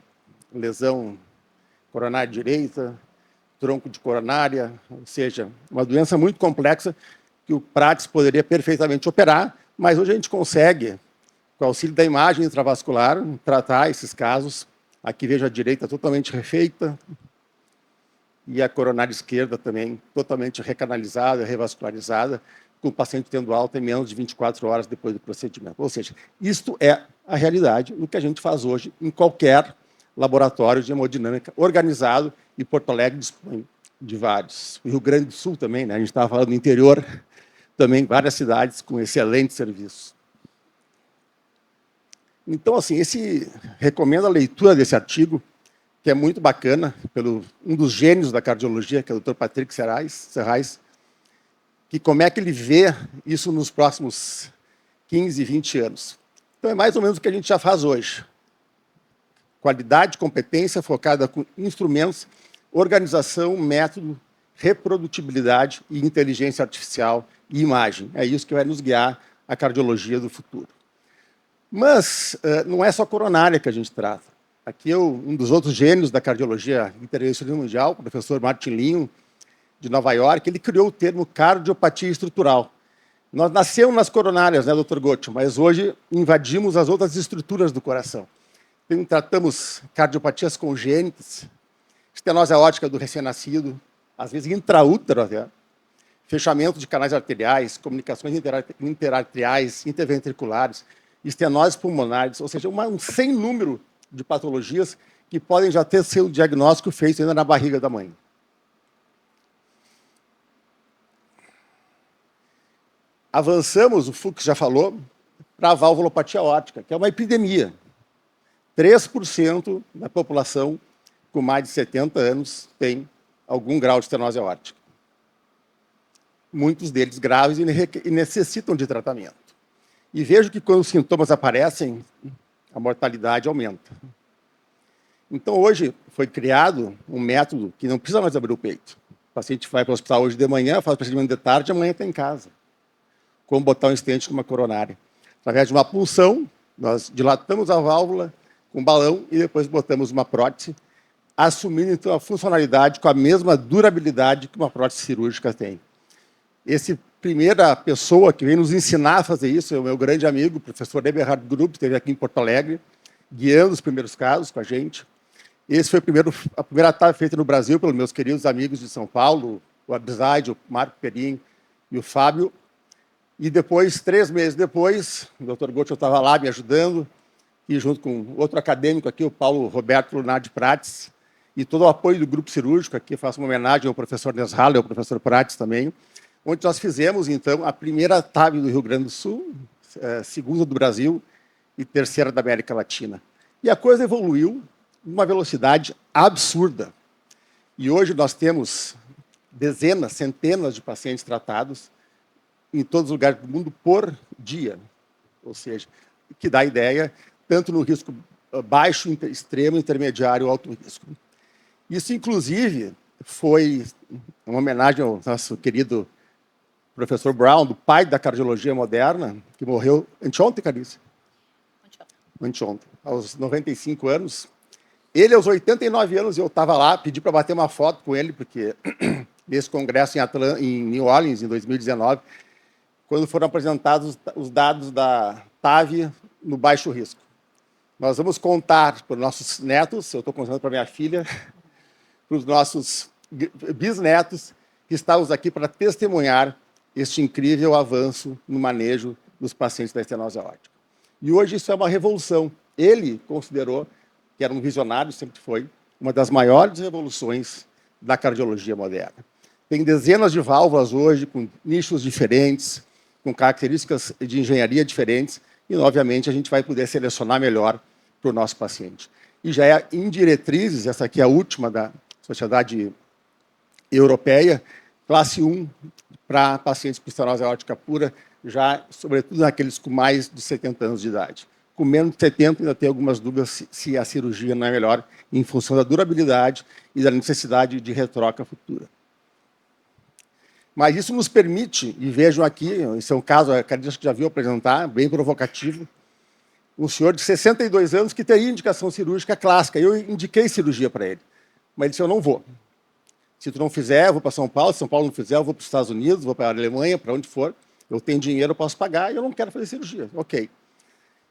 Speaker 3: lesão coronária direita, tronco de coronária, ou seja, uma doença muito complexa que o Praxis poderia perfeitamente operar, mas hoje a gente consegue, com o auxílio da imagem intravascular, tratar esses casos. Aqui veja a direita totalmente refeita e a coronária esquerda também totalmente recanalizada, revascularizada, com o paciente tendo alta em menos de 24 horas depois do procedimento. Ou seja, isto é a realidade do que a gente faz hoje em qualquer laboratório de hemodinâmica organizado, e Porto Alegre dispõe de vários. O Rio Grande do Sul também, né? A gente estava falando do interior, também várias cidades com excelentes serviços. Então, assim, recomendo a leitura desse artigo, que é muito bacana, pelo um dos gênios da cardiologia, que é o Dr. Patrick Serrais, que como é que ele vê isso nos próximos 15, 20 anos. Então, é mais ou menos o que a gente já faz hoje. Qualidade, competência focada com instrumentos, organização, método, reprodutibilidade e inteligência artificial e imagem. É isso que vai nos guiar a cardiologia do futuro. Mas não é só coronária que a gente trata. Aqui um dos outros gênios da cardiologia intervencionista mundial, o professor Martin Linho, de Nova York, ele criou o termo cardiopatia estrutural. Nós nascemos nas coronárias, né, Dr. Gotti, mas hoje invadimos as outras estruturas do coração. Então, tratamos cardiopatias congênitas, estenose aórtica do recém-nascido, às vezes intraútero até, fechamento de canais arteriais, comunicações interarteriais, interventriculares, estenoses pulmonares, ou seja, um sem número de patologias que podem já ter seu diagnóstico feito ainda na barriga da mãe. Avançamos, o Fux já falou, para a valvulopatia aórtica, que é uma epidemia. 3% da população com mais de 70 anos tem algum grau de estenose aórtica. Muitos deles graves e necessitam de tratamento. E vejo que quando os sintomas aparecem, a mortalidade aumenta. Então, hoje foi criado um método que não precisa mais abrir o peito. O paciente vai para o hospital hoje de manhã, faz o procedimento de tarde, amanhã está em casa. Como botar um stent com uma coronária. Através de uma punção, nós dilatamos a válvula com um balão e depois botamos uma prótese, assumindo, então, a funcionalidade com a mesma durabilidade que uma prótese cirúrgica tem. Essa primeira pessoa que veio nos ensinar a fazer isso é o meu grande amigo, o professor Eberhard Grupp, que esteve aqui em Porto Alegre, guiando os primeiros casos com a gente. Esse foi a primeira TAV feita no Brasil pelos meus queridos amigos de São Paulo, o Abzaid, o Marco Perim e o Fábio. E depois, 3 meses depois, o Dr. Gotti estava lá me ajudando, e junto com outro acadêmico aqui, o Paulo Roberto Lunardi Prates, e todo o apoio do grupo cirúrgico, aqui faço uma homenagem ao professor Neshaller, ao professor Prates também, onde nós fizemos, então, a primeira TAV do Rio Grande do Sul, segunda do Brasil e terceira da América Latina. E a coisa evoluiu numa velocidade absurda. E hoje nós temos dezenas, centenas de pacientes tratados em todos os lugares do mundo por dia. Ou seja, que dá ideia, tanto no risco baixo, extremo, intermediário ou alto risco. Isso, inclusive, foi uma homenagem ao nosso querido professor Brown, do pai da cardiologia moderna, que morreu anteontem, Carice? Anteontem, aos 95 anos. Ele, aos 89 anos, eu estava lá, pedi para bater uma foto com ele, porque nesse congresso em New Orleans, em 2019, quando foram apresentados os dados da TAV no baixo risco. Nós vamos contar para os nossos netos, eu estou contando para minha filha, para os nossos bisnetos, que estamos aqui para testemunhar este incrível avanço no manejo dos pacientes da estenose aórtica. E hoje isso é uma revolução. Ele considerou, que era um visionário, sempre foi, uma das maiores revoluções da cardiologia moderna. Tem dezenas de válvulas hoje, com nichos diferentes, com características de engenharia diferentes, e, obviamente, a gente vai poder selecionar melhor para o nosso paciente. E já é em diretrizes, essa aqui é a última da Sociedade Europeia, classe 1 para pacientes com estenose aórtica pura, já, sobretudo, naqueles com mais de 70 anos de idade. Com menos de 70, ainda tem algumas dúvidas se a cirurgia não é melhor, em função da durabilidade e da necessidade de retroca futura. Mas isso nos permite, e vejam aqui, esse é um caso, a Carice já viu apresentar, bem provocativo, um senhor de 62 anos que teria indicação cirúrgica clássica. Eu indiquei cirurgia para ele, mas ele disse, eu não vou. Se tu não fizer, eu vou para São Paulo, se São Paulo não fizer, eu vou para os Estados Unidos, vou para a Alemanha, para onde for, eu tenho dinheiro, eu posso pagar, e eu não quero fazer cirurgia. Ok.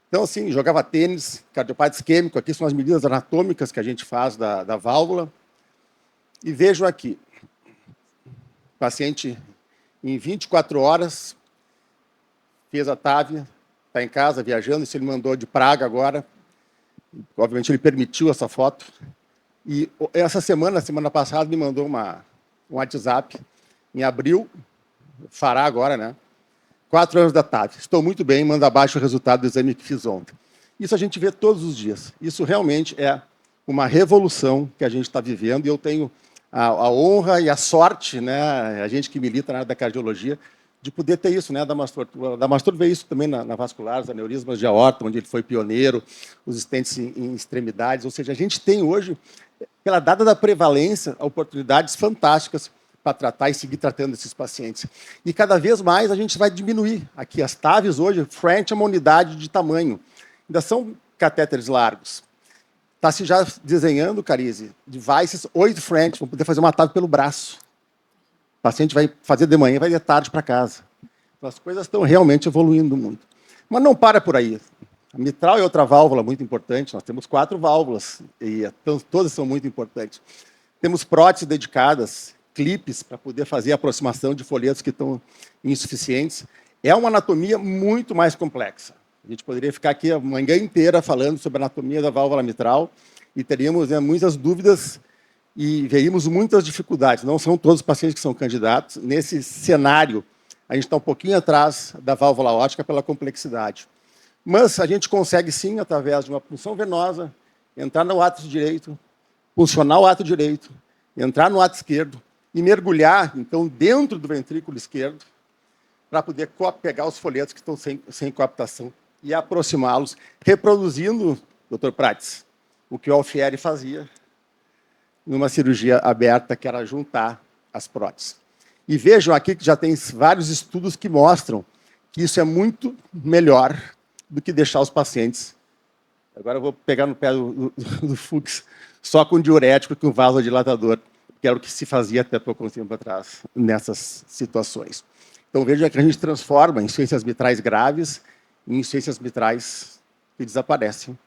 Speaker 3: Então, assim, jogava tênis, cardiopata isquêmico, aqui são as medidas anatômicas que a gente faz da válvula. E vejam aqui, o paciente, em 24 horas, fez a TAV, está em casa, viajando, isso ele mandou de Praga agora. Obviamente, ele permitiu essa foto. E essa semana passada, me mandou um WhatsApp, em abril, fará agora, né? 4 anos da TAV. Estou muito bem, manda abaixo o resultado do exame que fiz ontem. Isso a gente vê todos os dias. Isso realmente é uma revolução que a gente está vivendo, e eu tenho a honra e a sorte, né, a gente que milita na área da cardiologia, de poder ter isso, né? A Damastor vê isso também na vascular, os aneurismas de aorta, onde ele foi pioneiro, os stents em extremidades. Ou seja, a gente tem hoje, pela dada da prevalência, oportunidades fantásticas para tratar e seguir tratando esses pacientes. E cada vez mais a gente vai diminuir. Aqui as TAVs hoje frente a uma unidade de tamanho. ainda são catéteres largos. Está se já desenhando, Carize, devices 8 French, vão poder fazer uma TAV pelo braço. O paciente vai fazer de manhã e vai de tarde para casa. Então, as coisas estão realmente evoluindo muito. Mas não para por aí. A mitral é outra válvula muito importante. Nós temos 4 válvulas, e todas são muito importantes. Temos próteses dedicadas, clipes, para poder fazer a aproximação de folhetos que estão insuficientes. É uma anatomia muito mais complexa. A gente poderia ficar aqui a manhã inteira falando sobre a anatomia da válvula mitral e teríamos muitas dúvidas e veríamos muitas dificuldades. Não são todos os pacientes que são candidatos. Nesse cenário, a gente está um pouquinho atrás da válvula aórtica pela complexidade. Mas a gente consegue, sim, através de uma punção venosa, entrar no átrio direito, puncionar o átrio direito, entrar no átrio esquerdo e mergulhar, então, dentro do ventrículo esquerdo, para poder pegar os folhetos que estão sem coaptação e aproximá-los, reproduzindo, Dr. Prates, o que o Alfieri fazia numa cirurgia aberta, que era juntar as próteses. E vejam aqui que já tem vários estudos que mostram que isso é muito melhor do que deixar os pacientes. Agora eu vou pegar no pé do Fux, só com diurético, com vasodilatador, que era o que se fazia até pouco tempo atrás, nessas situações. Então, veja que a gente transforma insuficiências mitrais graves em insuficiências mitrais que desaparecem.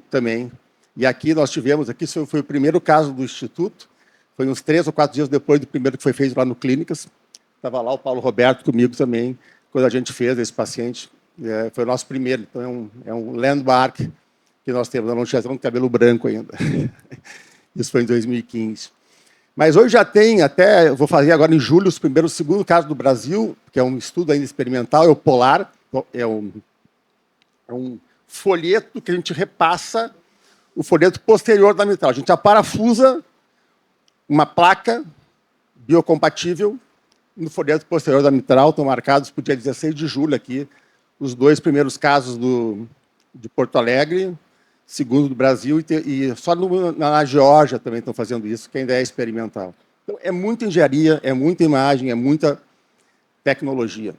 Speaker 3: Também. E aqui nós tivemos, aqui foi o primeiro caso do Instituto, foi uns 3 ou 4 dias depois do primeiro que foi feito lá no Clínicas. Estava lá o Paulo Roberto comigo também, quando a gente fez esse paciente. Foi o nosso primeiro, então é um landmark que nós temos. Nós não tínhamos cabelo branco ainda. Isso foi em 2015. Mas hoje já tem, até, eu vou fazer agora em julho, o segundo caso do Brasil, que é um estudo ainda experimental, é o POLAR, é um folheto que a gente repassa o folheto posterior da mitral. A gente aparafusa uma placa biocompatível no folheto posterior da mitral, estão marcados para o dia 16 de julho aqui, os 2 primeiros casos de Porto Alegre, segundo do Brasil, e só na Geórgia também estão fazendo isso, que ainda é experimental. Então, é muita engenharia, é muita imagem, é muita tecnologia.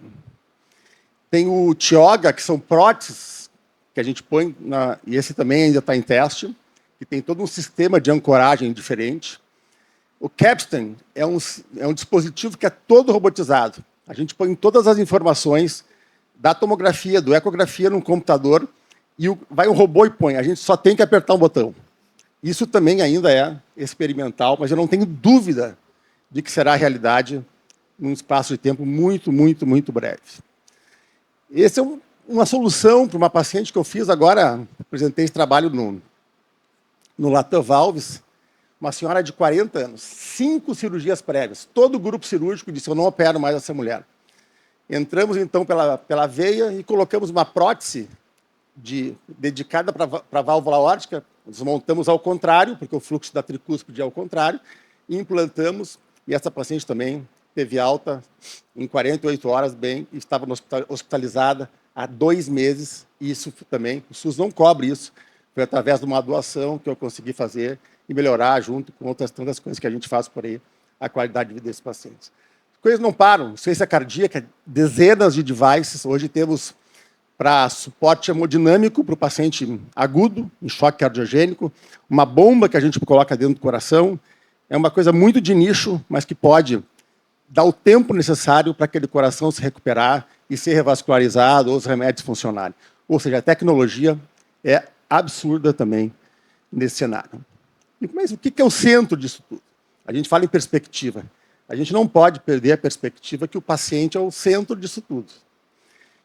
Speaker 3: Tem o TIOGA, que são próteses que a gente põe, e esse também ainda está em teste, que tem todo um sistema de ancoragem diferente. O Capstan é um dispositivo que é todo robotizado. A gente põe todas as informações da tomografia, do ecografia no computador, e vai um robô e põe. A gente só tem que apertar um botão. Isso também ainda é experimental, mas eu não tenho dúvida de que será realidade num espaço de tempo muito, muito, muito breve. Essa é uma solução para uma paciente que eu fiz agora, apresentei esse trabalho no Latam Valves, uma senhora de 40 anos, 5 cirurgias prévias, todo o grupo cirúrgico disse, eu não opero mais essa mulher. Entramos, então, pela veia e colocamos uma prótese dedicada para a válvula aórtica, desmontamos ao contrário, porque o fluxo da tricúspide é ao contrário, e implantamos, e essa paciente também teve alta em 48 horas, bem, e estava hospitalizada há 2 meses, e isso também, o SUS não cobre isso, foi através de uma doação que eu consegui fazer e melhorar, junto com outras tantas coisas que a gente faz por aí, a qualidade de vida desses pacientes. As coisas não param, ciência cardíaca, dezenas de devices, hoje temos para suporte hemodinâmico para o paciente agudo, em choque cardiogênico, uma bomba que a gente coloca dentro do coração, é uma coisa muito de nicho, mas que pode dar o tempo necessário para aquele coração se recuperar e ser revascularizado ou os remédios funcionarem. Ou seja, a tecnologia é absurda também nesse cenário. Mas o que é o centro disso tudo? A gente fala em perspectiva. A gente não pode perder a perspectiva que o paciente é o centro disso tudo.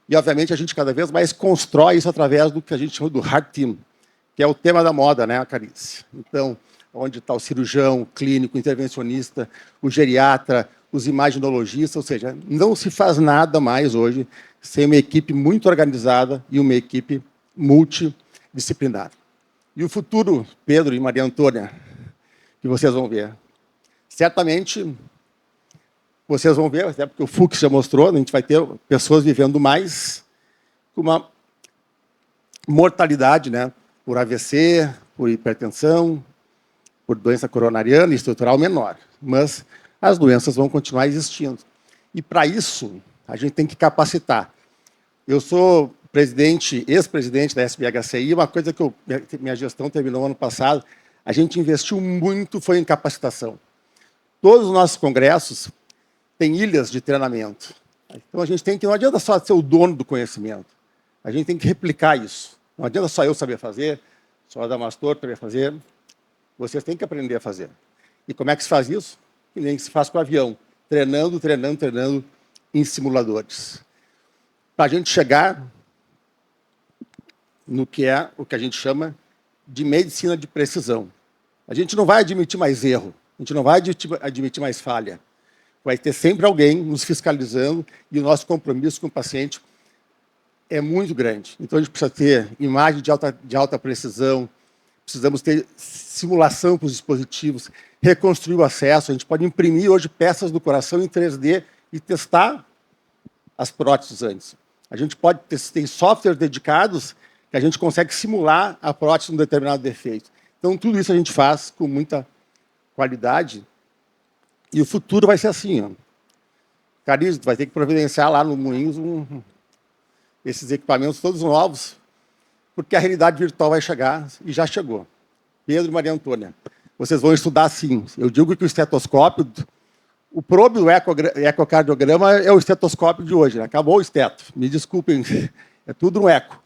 Speaker 3: E, obviamente, a gente cada vez mais constrói isso através do que a gente chama do Heart Team, que é o tema da moda, né, Carice? Então, onde está o cirurgião, o clínico, o intervencionista, o geriatra, os imaginologistas, ou seja, não se faz nada mais hoje sem uma equipe muito organizada e uma equipe multidisciplinar. E o futuro, Pedro e Maria Antônia, que vocês vão ver. Certamente, vocês vão ver, até porque o Fux já mostrou, a gente vai ter pessoas vivendo mais com uma mortalidade, né, por AVC, por hipertensão, por doença coronariana e estrutural menor. Mas as doenças vão continuar existindo. E, para isso, a gente tem que capacitar. Eu sou ex-presidente da SBHCI, uma coisa que minha gestão terminou ano passado, a gente investiu muito foi em capacitação. Todos os nossos congressos têm ilhas de treinamento. Então a gente tem que, não adianta só ser o dono do conhecimento, a gente tem que replicar isso. Não adianta só eu saber fazer, só a Adamastor saber fazer, vocês têm que aprender a fazer. E como é que se faz isso? Que nem se faz com o avião, treinando em simuladores. Para a gente chegar no que é o que a gente chama de medicina de precisão. A gente não vai admitir mais erro, a gente não vai admitir mais falha. Vai ter sempre alguém nos fiscalizando e o nosso compromisso com o paciente é muito grande. Então, a gente precisa ter imagem de alta precisão, precisamos ter simulação para os dispositivos, reconstruir o acesso. A gente pode imprimir hoje peças do coração em 3D e testar as próteses antes. A gente pode ter softwares dedicados que a gente consegue simular a prótese num determinado defeito. Então, tudo isso a gente faz com muita qualidade e o futuro vai ser assim. Ó. Cariz, vai ter que providenciar lá no Moinhos esses equipamentos todos novos, porque a realidade virtual vai chegar e já chegou. Pedro e Maria Antônia, vocês vão estudar sim. Eu digo que o estetoscópio, o probe do ecocardiograma é o estetoscópio de hoje. Né? Acabou o esteto, me desculpem, é tudo um eco.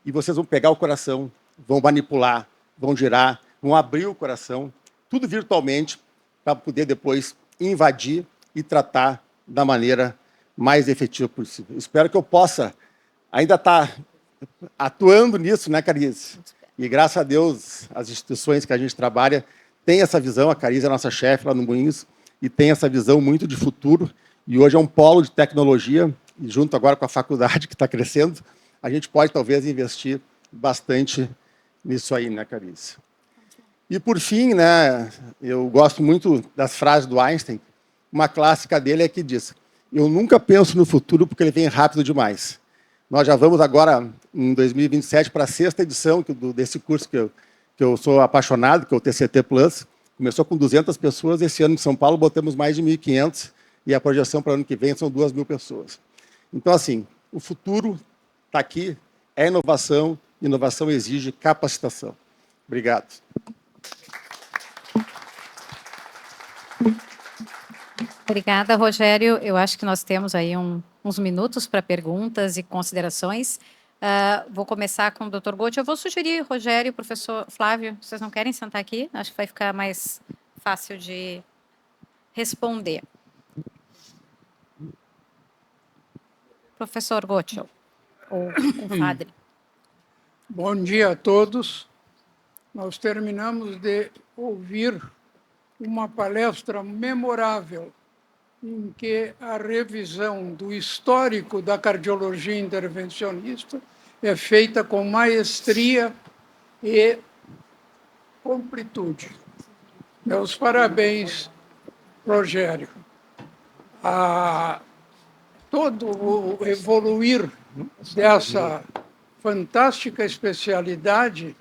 Speaker 3: E vocês vão pegar o coração, vão manipular, vão girar, vão abrir o coração, tudo virtualmente, para poder depois invadir e tratar da maneira mais efetiva possível. Espero que eu possa ainda estar atuando nisso, né, Cariz? E graças a Deus, as instituições que a gente trabalha têm essa visão, a Cariz é a nossa chefe lá no Moinhos, e tem essa visão muito de futuro, e hoje é um polo de tecnologia, e junto agora com a faculdade que está crescendo, a gente pode talvez investir bastante nisso aí, né, Cariz? E por fim, né, eu gosto muito das frases do Einstein, uma clássica dele é que diz: eu nunca penso no futuro porque ele vem rápido demais. Nós já vamos agora, em 2027, para a 6ª edição desse curso que eu sou apaixonado, que é o TCT Plus. Começou com 200 pessoas, esse ano em São Paulo botamos mais de 1.500, e a projeção para o ano que vem são 2.000 pessoas. Então, assim, o futuro está aqui, é inovação, inovação exige capacitação. Obrigado.
Speaker 1: Obrigada, Rogério. Eu acho que nós temos aí uns minutos para perguntas e considerações. Vou começar com o Dr. Gotti. Eu vou sugerir, Rogério, professor Flávio, vocês não querem sentar aqui? Acho que vai ficar mais fácil de responder. Professor Gotti, ou o padre.
Speaker 4: Bom dia a todos. Nós terminamos de ouvir uma palestra memorável em que a revisão do histórico da cardiologia intervencionista é feita com maestria e completude. Meus parabéns, Rogério. Todo o evoluir dessa fantástica especialidade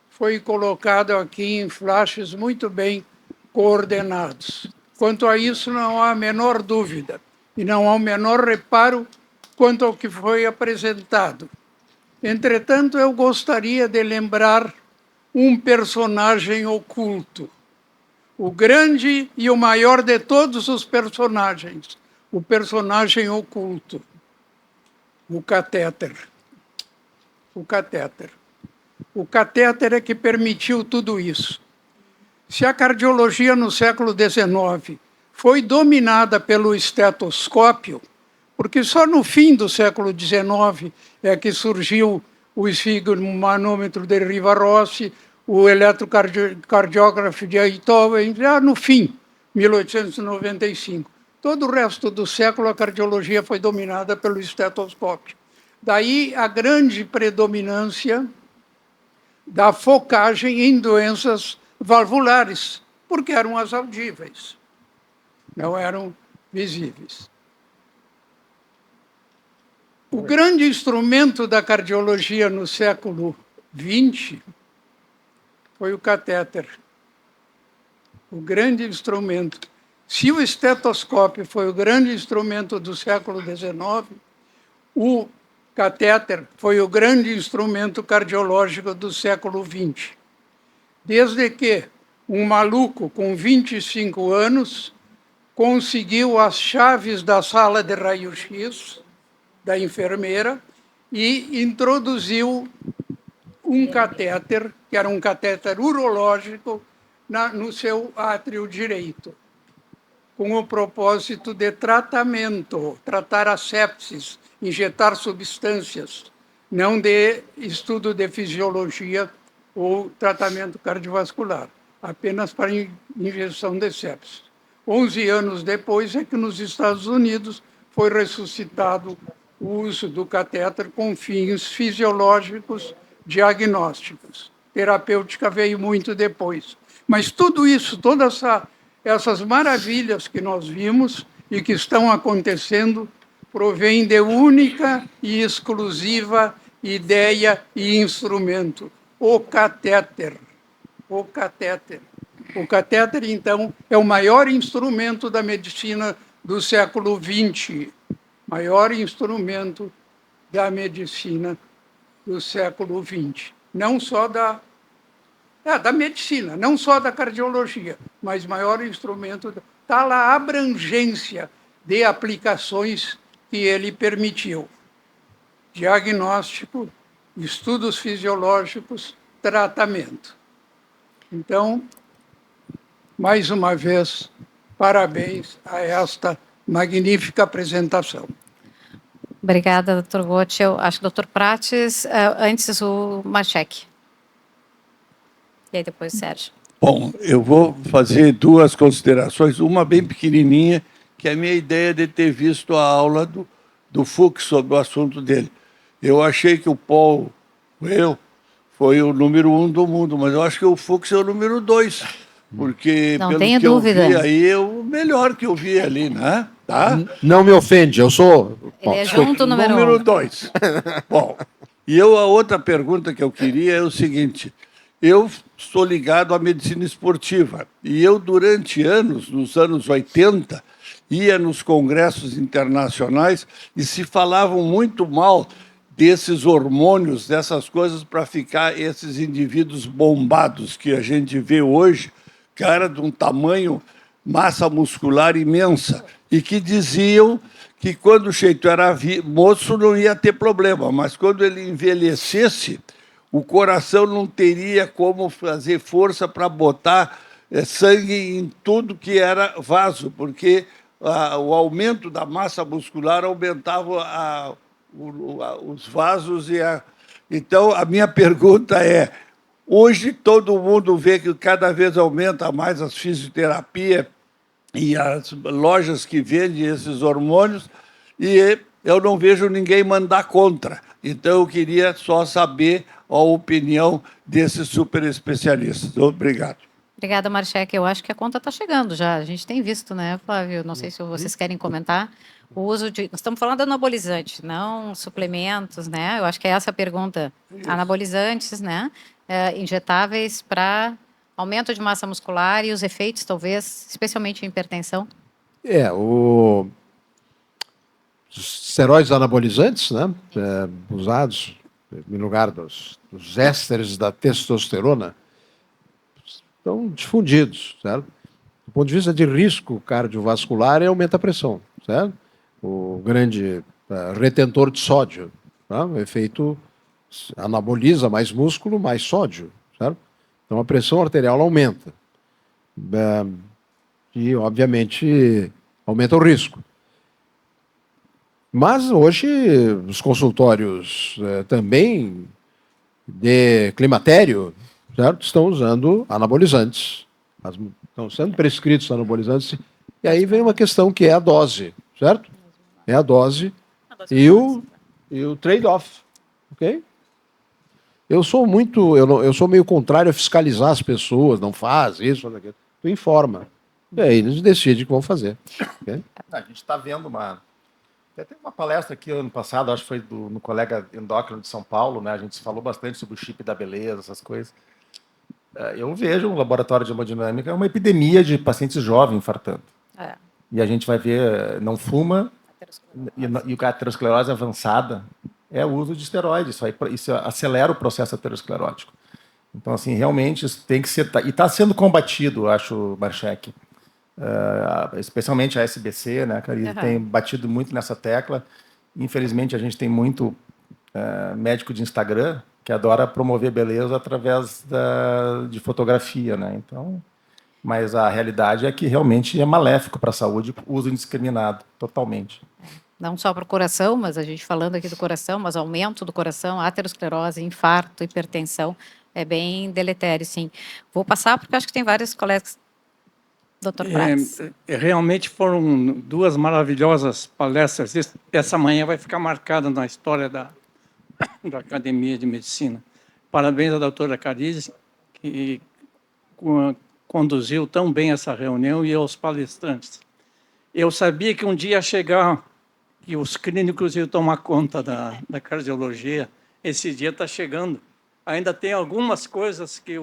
Speaker 4: foi colocado aqui em flashes muito bem coordenados. Quanto a isso, não há a menor dúvida e não há o menor reparo quanto ao que foi apresentado. Entretanto, eu gostaria de lembrar um personagem oculto, o grande e o maior de todos os personagens, o personagem oculto, o catéter. O catéter. O catéter é que permitiu tudo isso. Se a cardiologia no século XIX foi dominada pelo estetoscópio, porque só no fim do século XIX é que surgiu o esfigmomanômetro de Rivarossi, o eletrocardiógrafo de Einthoven, já no fim, 1895. Todo o resto do século a cardiologia foi dominada pelo estetoscópio. Daí a grande predominância da focagem em doenças valvulares, porque eram as audíveis, não eram visíveis. O grande instrumento da cardiologia no século XX foi o catéter. O grande instrumento. Se o estetoscópio foi o grande instrumento do século XIX, o catéter foi o grande instrumento cardiológico do século XX. Desde que um maluco com 25 anos conseguiu as chaves da sala de raio-x da enfermeira e introduziu um catéter, que era um catéter urológico, no seu átrio direito, com o propósito de tratamento, tratar a sepsis, injetar substâncias, não de estudo de fisiologia ou tratamento cardiovascular, apenas para injeção de sepsis. 11 anos depois é que nos Estados Unidos foi ressuscitado o uso do catéter com fins fisiológicos diagnósticos. Terapêutica veio muito depois. Mas tudo isso, todas essas maravilhas que nós vimos e que estão acontecendo, provém de única e exclusiva ideia e instrumento, o catéter. O catéter. O catéter, então, é o maior instrumento da medicina do século XX, maior instrumento da medicina do século XX. Não só da medicina, não só da cardiologia, mas maior instrumento, está lá a abrangência de aplicações que ele permitiu. Diagnóstico, estudos fisiológicos, tratamento. Então, mais uma vez, parabéns a esta magnífica apresentação.
Speaker 1: Obrigada, doutor Gotchel. Acho que o doutor Prates, antes o Marchek. E aí depois o Sérgio.
Speaker 5: Bom, eu vou fazer duas considerações, uma bem pequenininha, que é a minha ideia de ter visto a aula do Fux sobre o assunto dele. Eu achei que o Paul Whale foi o número 1 do mundo, mas eu acho que o Fux é o número 2, porque
Speaker 1: Não
Speaker 5: pelo
Speaker 1: tenha
Speaker 5: que
Speaker 1: dúvida.
Speaker 5: eu vi aí, é o melhor que eu vi ali, né? Tá?
Speaker 2: Não me ofende, eu sou...
Speaker 1: Ele é junto o número 1.
Speaker 5: 2. Bom, e a outra pergunta que eu queria é o seguinte: eu sou ligado à medicina esportiva e eu, durante anos, nos anos 80, ia nos congressos internacionais e se falavam muito mal desses hormônios, dessas coisas, para ficar esses indivíduos bombados que a gente vê hoje, cara de um tamanho, massa muscular imensa, e que diziam que quando o Cheito era moço não ia ter problema, mas quando ele envelhecesse, o coração não teria como fazer força para botar sangue em tudo que era vaso, porque o aumento da massa muscular aumentava os vasos. Então, a minha pergunta é, hoje todo mundo vê que cada vez aumenta mais as fisioterapias e as lojas que vendem esses hormônios, e eu não vejo ninguém mandar contra. Então, eu queria só saber a opinião desses super especialistas. Obrigado.
Speaker 1: Obrigada, Marchek. Eu acho que a conta está chegando já. A gente tem visto, né, Flávio? Não sei se vocês querem comentar. O uso de... Nós estamos falando de anabolizante, não suplementos, né? Eu acho que é essa a pergunta. Isso. Anabolizantes, né? Injetáveis para aumento de massa muscular e os efeitos, talvez, especialmente em hipertensão.
Speaker 2: Os esteroides anabolizantes, né? Usados em lugar dos ésteres da testosterona, estão difundidos, certo? Do ponto de vista de risco cardiovascular, aumenta a pressão, certo? O grande retentor de sódio, tá? O efeito anaboliza mais músculo, mais sódio, certo? Então a pressão arterial aumenta. E, obviamente, aumenta o risco. Mas hoje os consultórios também de climatério, certo? Estão usando anabolizantes. Estão sendo prescritos anabolizantes. E aí vem uma questão que é a dose, certo? É a dose e o trade-off, ok? Eu sou meio contrário a fiscalizar as pessoas, não faz isso, faz aquilo. Tu informa. E aí eles decidem o que vão fazer. Okay?
Speaker 6: A gente está vendo Teve uma palestra aqui ano passado, acho que foi no colega endócrino de São Paulo, né? A gente falou bastante sobre o chip da beleza, essas coisas. Eu vejo o laboratório de hemodinâmica é uma epidemia de pacientes jovens infartando. E a gente vai ver, não fuma, e a aterosclerose avançada é o uso de esteroides. Isso acelera o processo aterosclerótico. Então, assim, realmente isso tem que ser... E está sendo combatido, acho, Marcheck. Especialmente a SBC, né, Carize, tem batido muito nessa tecla. Infelizmente, a gente tem muito médico de Instagram que adora promover beleza através de fotografia, né? Então, mas a realidade é que realmente é maléfico para a saúde o uso indiscriminado, totalmente.
Speaker 1: Não só para o coração, mas a gente falando aqui do coração, mas aumento do coração, aterosclerose, infarto, hipertensão, é bem deletério, sim. Vou passar porque acho que tem vários colegas. Doutor Prats.
Speaker 7: Realmente foram 2 maravilhosas palestras. Essa manhã vai ficar marcada na história da Academia de Medicina. Parabéns à doutora Carize, que conduziu tão bem essa reunião, e aos palestrantes. Eu sabia que um dia ia chegar, que os clínicos iam tomar conta da cardiologia. Esse dia está chegando. Ainda tem algumas coisas que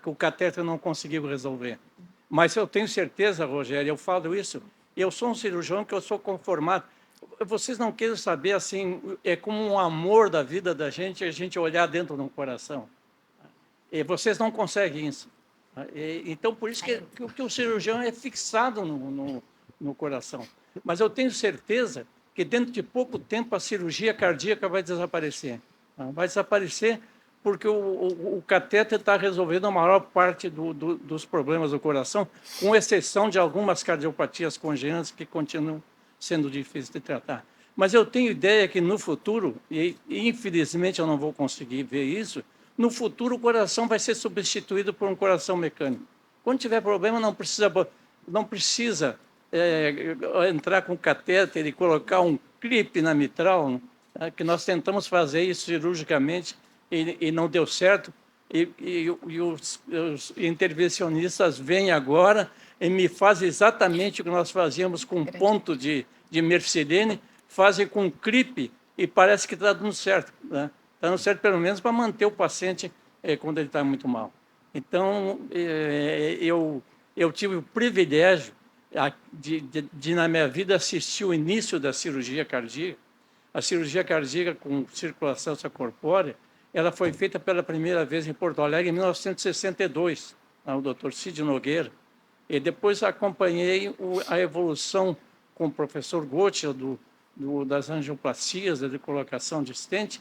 Speaker 7: o catéter não conseguiu resolver. Mas eu tenho certeza, Rogério, eu falo isso, eu sou um cirurgião que eu sou conformado. Vocês não querem saber, assim, é como um amor da vida da gente, a gente olhar dentro do coração. E vocês não conseguem isso. Então, por isso que o cirurgião é fixado no coração. Mas eu tenho certeza que dentro de pouco tempo a cirurgia cardíaca vai desaparecer. Vai desaparecer porque o catéter está resolvendo a maior parte dos problemas do coração, com exceção de algumas cardiopatias congênitas que continuam sendo difíceis de tratar. Mas eu tenho ideia que no futuro, e infelizmente eu não vou conseguir ver isso, no futuro o coração vai ser substituído por um coração mecânico. Quando tiver problema, não precisa entrar com catéter e colocar um clipe na mitral, que nós tentamos fazer isso cirurgicamente e não deu certo, e os intervencionistas vêm agora e me fazem exatamente o que nós fazíamos com ponto de Mercilene, fazem com clipe e parece que está dando certo, né? Está dando certo pelo menos para manter o paciente quando ele está muito mal. Então, eu tive o privilégio de, na minha vida, assistir o início da cirurgia cardíaca. A cirurgia cardíaca com circulação extracorpórea, ela foi feita pela primeira vez em Porto Alegre em 1962, o Dr. Cid Nogueira. E depois acompanhei a evolução com o professor Gottschall das angioplastias, da colocação de stent,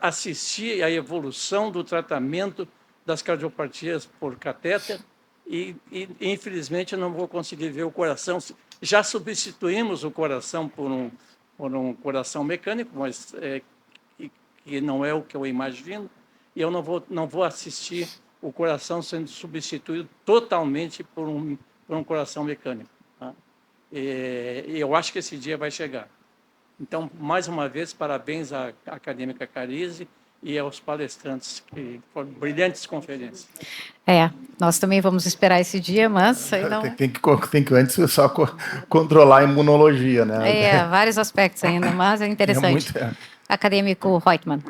Speaker 7: assisti à evolução do tratamento das cardiopatias por catéter e infelizmente, não vou conseguir ver o coração. Já substituímos o coração por um coração mecânico, mas que não é o que eu imagino, e eu não vou assistir o coração sendo substituído totalmente por um coração mecânico. Tá? E eu acho que esse dia vai chegar. Então, mais uma vez, parabéns à acadêmica Carize e aos palestrantes, que foram brilhantes conferências.
Speaker 1: Nós também vamos esperar esse dia, mas... Não...
Speaker 6: Tem que antes só controlar a imunologia, né?
Speaker 1: Vários aspectos ainda, mas é interessante. Acadêmico Reutemann.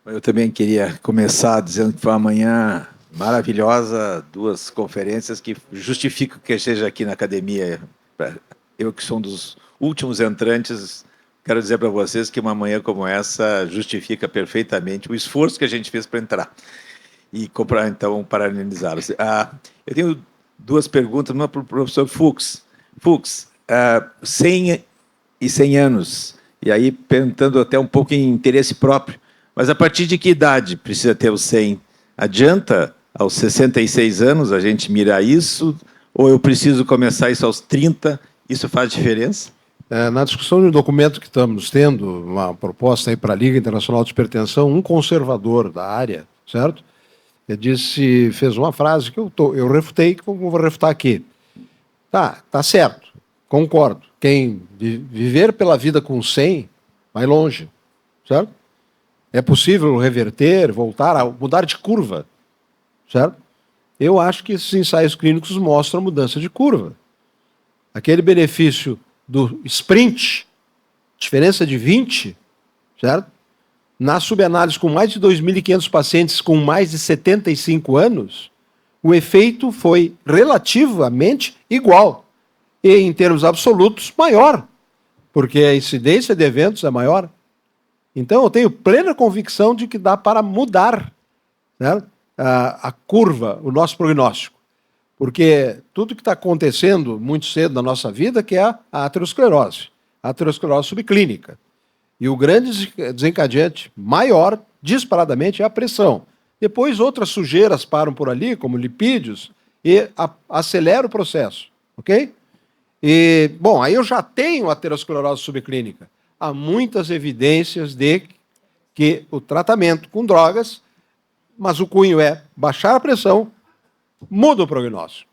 Speaker 8: Eu também queria começar dizendo que foi uma manhã maravilhosa, 2 conferências que justificam que eu esteja aqui na academia. Eu que sou um dos últimos entrantes, quero dizer para vocês que uma manhã como essa justifica perfeitamente o esforço que a gente fez para entrar e então parabenizá-los. Eu tenho 2 perguntas, uma para o professor Fux. Fux, 100 anos, e aí perguntando até um pouco em interesse próprio, mas a partir de que idade precisa ter os 100? Adianta aos 66 anos a gente mirar isso, ou eu preciso começar isso aos 30? Isso faz diferença?
Speaker 2: Na discussão de um documento que estamos tendo, uma proposta aí para a Liga Internacional de Hipertensão, um conservador da área, certo? Ele fez uma frase que eu refutei, que eu vou refutar aqui. Tá certo, concordo. Quem viver pela vida com 100, vai longe, certo? É possível reverter, mudar de curva, certo? Eu acho que esses ensaios clínicos mostram a mudança de curva. Aquele benefício do sprint, diferença de 20, certo? Na subanálise com mais de 2.500 pacientes com mais de 75 anos, o efeito foi relativamente igual. E, em termos absolutos, maior. porque a incidência de eventos é maior. Então, eu tenho plena convicção de que dá para mudar, né, a curva, o nosso prognóstico. Porque tudo que está acontecendo muito cedo na nossa vida, que é a aterosclerose subclínica. E o grande desencadeante maior, disparadamente, é a pressão. Depois, outras sujeiras param por ali, como lipídios, e acelera o processo, ok? E, bom, aí eu já tenho aterosclerose subclínica. Há muitas evidências de que o tratamento com drogas, mas o cunho é baixar a pressão, muda o prognóstico.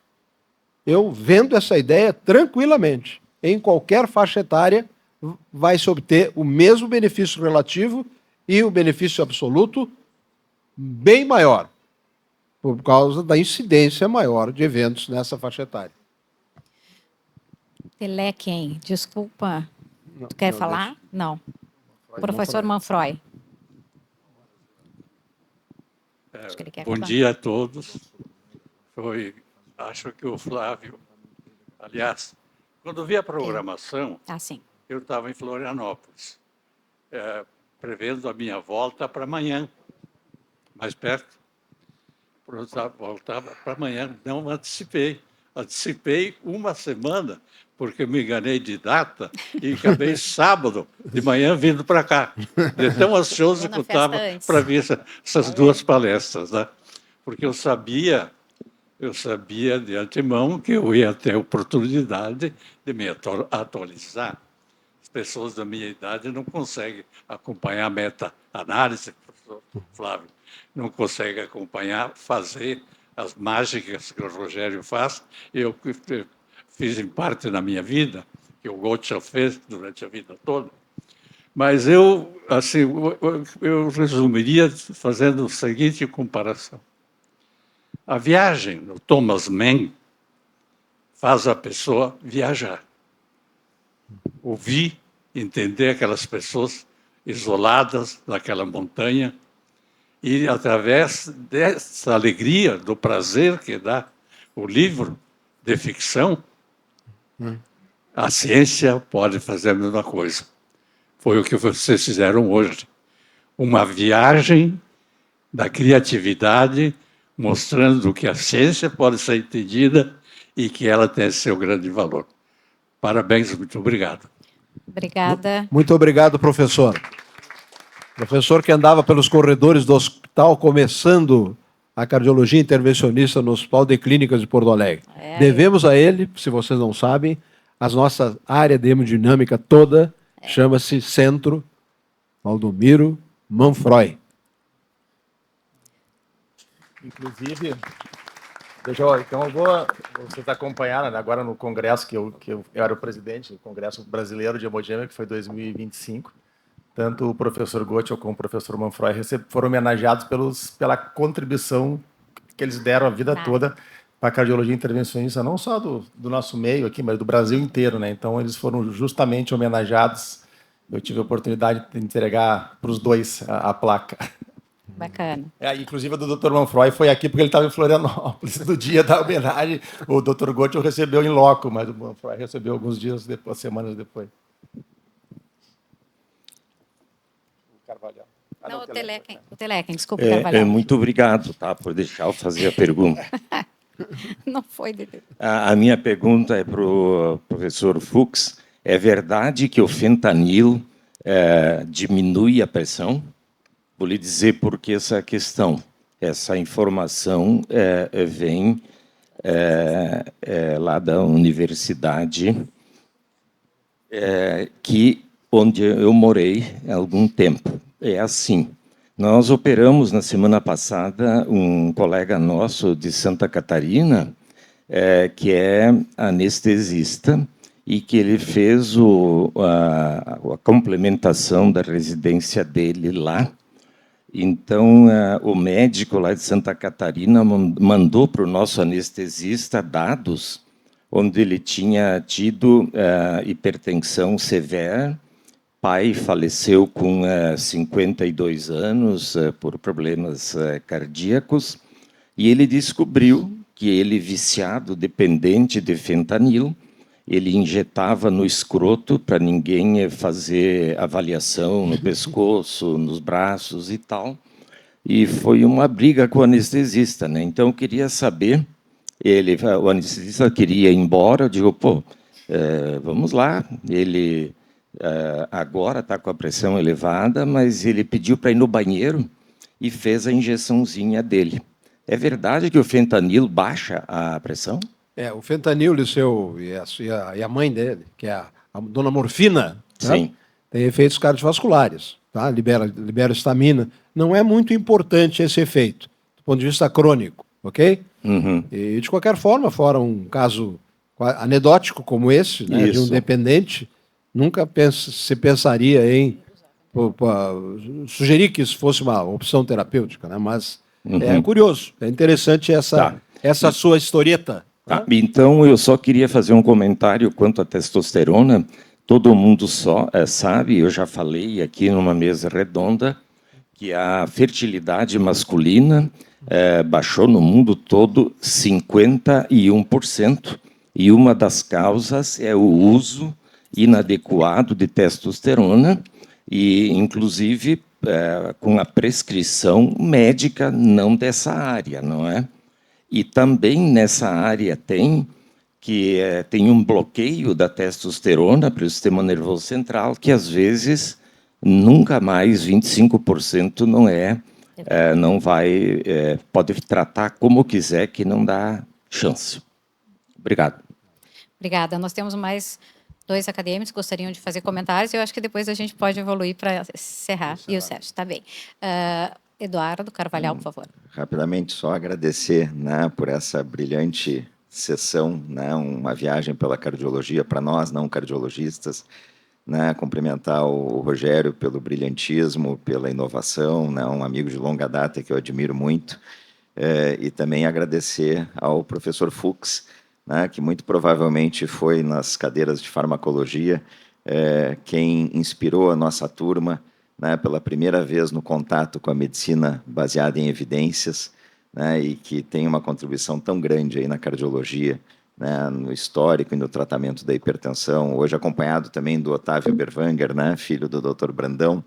Speaker 2: Eu vendo essa ideia tranquilamente. Em qualquer faixa etária, vai se obter o mesmo benefício relativo e o benefício absoluto bem maior, por causa da incidência maior de eventos nessa faixa etária.
Speaker 1: Telequem, desculpa. Tu quer falar?
Speaker 2: Deixa.
Speaker 1: Não. Professor Manfroy. Acho que ele quer
Speaker 7: Bom
Speaker 1: falar.
Speaker 7: dia a todos. Acho que o Flávio, aliás, quando vi a programação,
Speaker 1: Ah, sim.
Speaker 7: eu estava em Florianópolis, prevendo a minha volta para amanhã, mais perto. Voltava para amanhã, não antecipei. Antecipei uma semana, porque me enganei de data e acabei sábado de manhã vindo para cá. De tão ansioso que eu estava para ver essas duas palestras, né? Porque eu sabia de antemão que eu ia ter oportunidade de me atualizar. As pessoas da minha idade não conseguem acompanhar a meta-análise, professor Flávio, não conseguem acompanhar, fazer as mágicas que o Rogério faz. Eu fiz em parte na minha vida, que o Gottschall fez durante a vida toda. Mas eu resumiria fazendo a seguinte comparação. A viagem do Thomas Mann faz a pessoa viajar. Ouvir, entender aquelas pessoas isoladas naquela montanha e, através dessa alegria, do prazer que dá o livro de ficção, a ciência pode fazer a mesma coisa. Foi o que vocês fizeram hoje. Uma viagem da criatividade, mostrando que a ciência pode ser entendida e que ela tem seu grande valor. Parabéns, muito obrigado.
Speaker 1: Obrigada.
Speaker 2: Muito obrigado, professor. Professor que andava pelos corredores do hospital, começando a cardiologia intervencionista no Hospital de Clínicas de Porto Alegre. Devemos a ele, se vocês não sabem, a nossa área de hemodinâmica toda chama-se Centro Valdomiro Manfroy.
Speaker 6: Inclusive, então vocês acompanharam, né, agora no congresso, que eu era o presidente do Congresso Brasileiro de Hemodinâmica, que foi 2025, tanto o professor Gottschall como o professor Manfroy foram homenageados pela contribuição que eles deram a vida toda para a cardiologia intervencionista, não só do nosso meio aqui, mas do Brasil inteiro, né? Então, eles foram justamente homenageados. Eu tive a oportunidade de entregar para os dois a placa.
Speaker 1: Bacana.
Speaker 6: Inclusive, o Dr. Manfroy foi aqui porque ele estava em Florianópolis. No dia da homenagem, o Dr. Gottschall recebeu em loco, mas o Manfroy recebeu alguns dias depois, semanas depois. O Carvalhal.
Speaker 1: Não, o Telequem, desculpa, Carvalhal.
Speaker 9: Muito obrigado, por deixar eu fazer a pergunta.
Speaker 1: Não foi, Dede.
Speaker 9: A minha pergunta é para o professor Fuchs. É verdade que o fentanil diminui a pressão? Vou lhe dizer por que essa questão. Essa informação vem lá da universidade onde eu morei há algum tempo. É assim. Nós operamos na semana passada um colega nosso de Santa Catarina, que é anestesista, e que ele fez a complementação da residência dele lá. Então, o médico lá de Santa Catarina mandou para o nosso anestesista dados onde ele tinha tido hipertensão severa. Pai faleceu com 52 anos por problemas cardíacos, e ele descobriu que ele, viciado, dependente de fentanil, ele injetava no escroto para ninguém fazer avaliação no pescoço, nos braços e tal. E foi uma briga com o anestesista, né? Então eu queria saber, o anestesista queria ir embora, eu digo, pô, vamos lá, ele agora está com a pressão elevada, mas ele pediu para ir no banheiro e fez a injeçãozinha dele. É verdade que o fentanilo baixa a pressão?
Speaker 2: O fentanil e a mãe dele, que é a dona morfina, né?
Speaker 9: Sim.
Speaker 2: Tem efeitos cardiovasculares, tá? Libera estamina. Não é muito importante esse efeito, do ponto de vista crônico, ok?
Speaker 9: Uhum.
Speaker 2: E, de qualquer forma, fora um caso anedótico como esse, né, de um dependente, nunca se pensaria em sugerir que isso fosse uma opção terapêutica, né? Mas é curioso, é interessante essa sua historieta.
Speaker 9: Tá, então, eu só queria fazer um comentário quanto à testosterona. Todo mundo sabe, eu já falei aqui numa mesa redonda, que a fertilidade masculina baixou no mundo todo 51%, e uma das causas é o uso inadequado de testosterona, e, inclusive, com a prescrição médica não dessa área, não é? E também nessa área tem um bloqueio da testosterona para o sistema nervoso central, que às vezes nunca mais 25% não vai, pode tratar como quiser, que não dá chance. Obrigado.
Speaker 1: Obrigada. Nós temos mais 2 acadêmicos que gostariam de fazer comentários. Eu acho que depois a gente pode evoluir para encerrar. E o Sérgio, está bem. Eduardo Carvalhal, por favor.
Speaker 10: Rapidamente, só agradecer, né, por essa brilhante sessão, né, uma viagem pela cardiologia para nós, não cardiologistas, né, cumprimentar o Rogério pelo brilhantismo, pela inovação, né, um amigo de longa data que eu admiro muito, e também agradecer ao professor Fux, né, que muito provavelmente foi nas cadeiras de farmacologia quem inspirou a nossa turma, né, pela primeira vez no contato com a medicina baseada em evidências, né, e que tem uma contribuição tão grande aí na cardiologia, né, no histórico e no tratamento da hipertensão, hoje acompanhado também do Otávio Berwanger, né, filho do Dr. Brandão,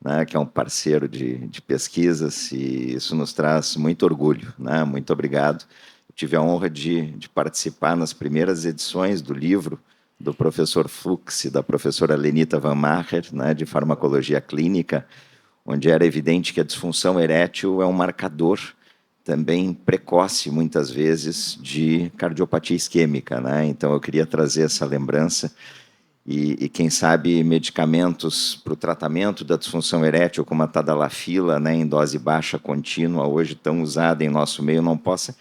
Speaker 10: né, que é um parceiro de pesquisas, e isso nos traz muito orgulho, né, muito obrigado. Eu tive a honra de participar nas primeiras edições do livro do professor Fux e da professora Lenita Van Macher, né, de farmacologia clínica, onde era evidente que a disfunção erétil é um marcador também precoce, muitas vezes, de cardiopatia isquêmica, né? Então, eu queria trazer essa lembrança e quem sabe, medicamentos para o tratamento da disfunção erétil, como a tadalafila, né, em dose baixa contínua, hoje tão usada em nosso meio, não possa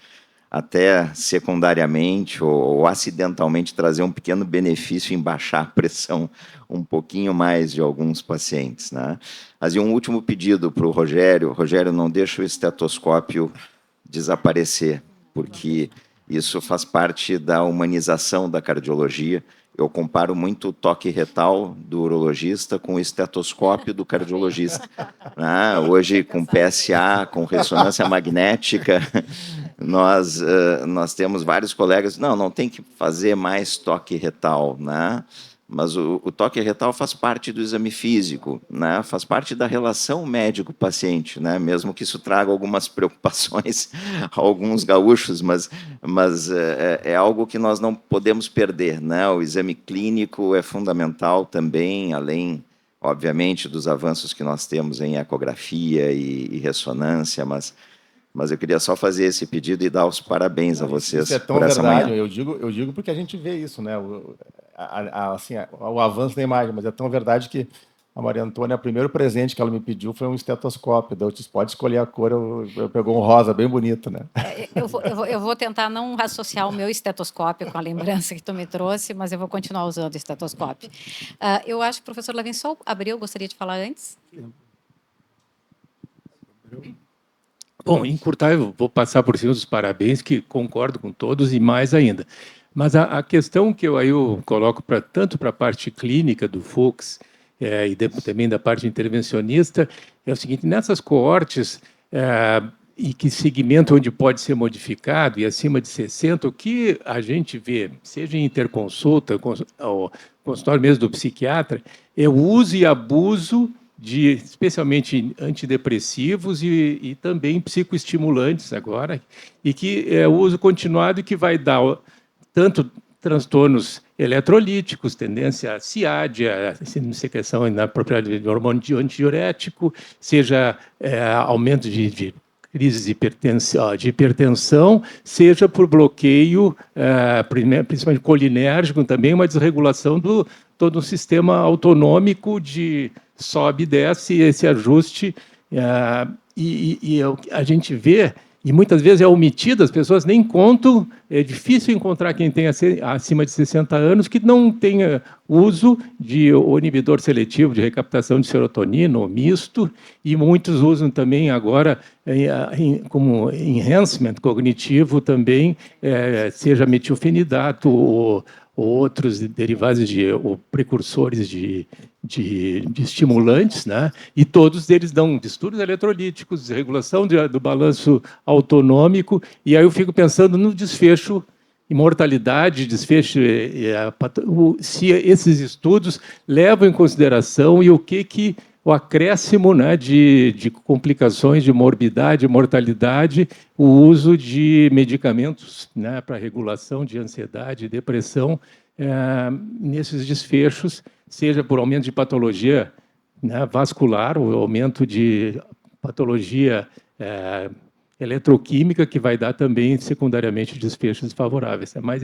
Speaker 10: até secundariamente ou acidentalmente trazer um pequeno benefício em baixar a pressão um pouquinho mais de alguns pacientes, né? Mas um último pedido para o Rogério. Rogério, não deixa o estetoscópio desaparecer, porque isso faz parte da humanização da cardiologia. Eu comparo muito o toque retal do urologista com o estetoscópio do cardiologista. Hoje, com PSA, com ressonância magnética, nós temos vários colegas, não tem que fazer mais toque retal, né? Mas o toque retal faz parte do exame físico, né? Faz parte da relação médico-paciente, né? Mesmo que isso traga algumas preocupações a alguns gaúchos, mas é algo que nós não podemos perder, né? O exame clínico é fundamental também, além, obviamente, dos avanços que nós temos em ecografia e ressonância, mas eu queria só fazer esse pedido e dar os parabéns a vocês
Speaker 6: isso é tão
Speaker 10: por essa
Speaker 6: verdade,
Speaker 10: manhã.
Speaker 6: Eu digo porque a gente vê isso, né? O avanço da imagem, mas é tão verdade que a Maria Antônia, o primeiro presente que ela me pediu foi um estetoscópio. Eu disse, pode escolher a cor, eu pegou um rosa bem bonito, né?
Speaker 1: Eu vou tentar não associar o meu estetoscópio com a lembrança que tu me trouxe, mas eu vou continuar usando o estetoscópio. Eu acho que o professor Lavin só abriu, gostaria de falar antes.
Speaker 11: Bom, encurtar, eu vou passar por cima dos parabéns, que concordo com todos e mais ainda. Mas a questão que eu coloco tanto para a parte clínica do Fux também da parte intervencionista é o seguinte: nessas coortes, e que segmento onde pode ser modificado, e acima de 60, o que a gente vê, seja em interconsulta, o consultório mesmo do psiquiatra, é o uso e abuso de, especialmente antidepressivos e também psicoestimulantes agora, e que é o uso continuado que vai dar tanto transtornos eletrolíticos, tendência à ciádia, secreção na propriedade de hormônio antidiurético, seja aumento de crises de hipertensão, seja por bloqueio, principalmente colinérgico, também uma desregulação do todo um sistema autonômico de sobe e desce, esse ajuste, a gente vê, e muitas vezes é omitido, as pessoas nem contam, é difícil encontrar quem tenha acima de 60 anos que não tenha uso de o inibidor seletivo de recaptação de serotonina, ou misto, e muitos usam também agora como enhancement cognitivo também, seja metilfenidato ou outros derivados ou precursores de estimulantes, né? E todos eles dão distúrbios eletrolíticos, desregulação do balanço autonômico, e aí eu fico pensando no desfecho, imortalidade, desfecho, se esses estudos levam em consideração e o que o acréscimo, né, de complicações de morbidade, mortalidade, o uso de medicamentos, né, para regulação de ansiedade e depressão, nesses desfechos, seja por aumento de patologia, né, vascular, ou aumento de patologia eletroquímica, que vai dar também, secundariamente, desfechos desfavoráveis. Mas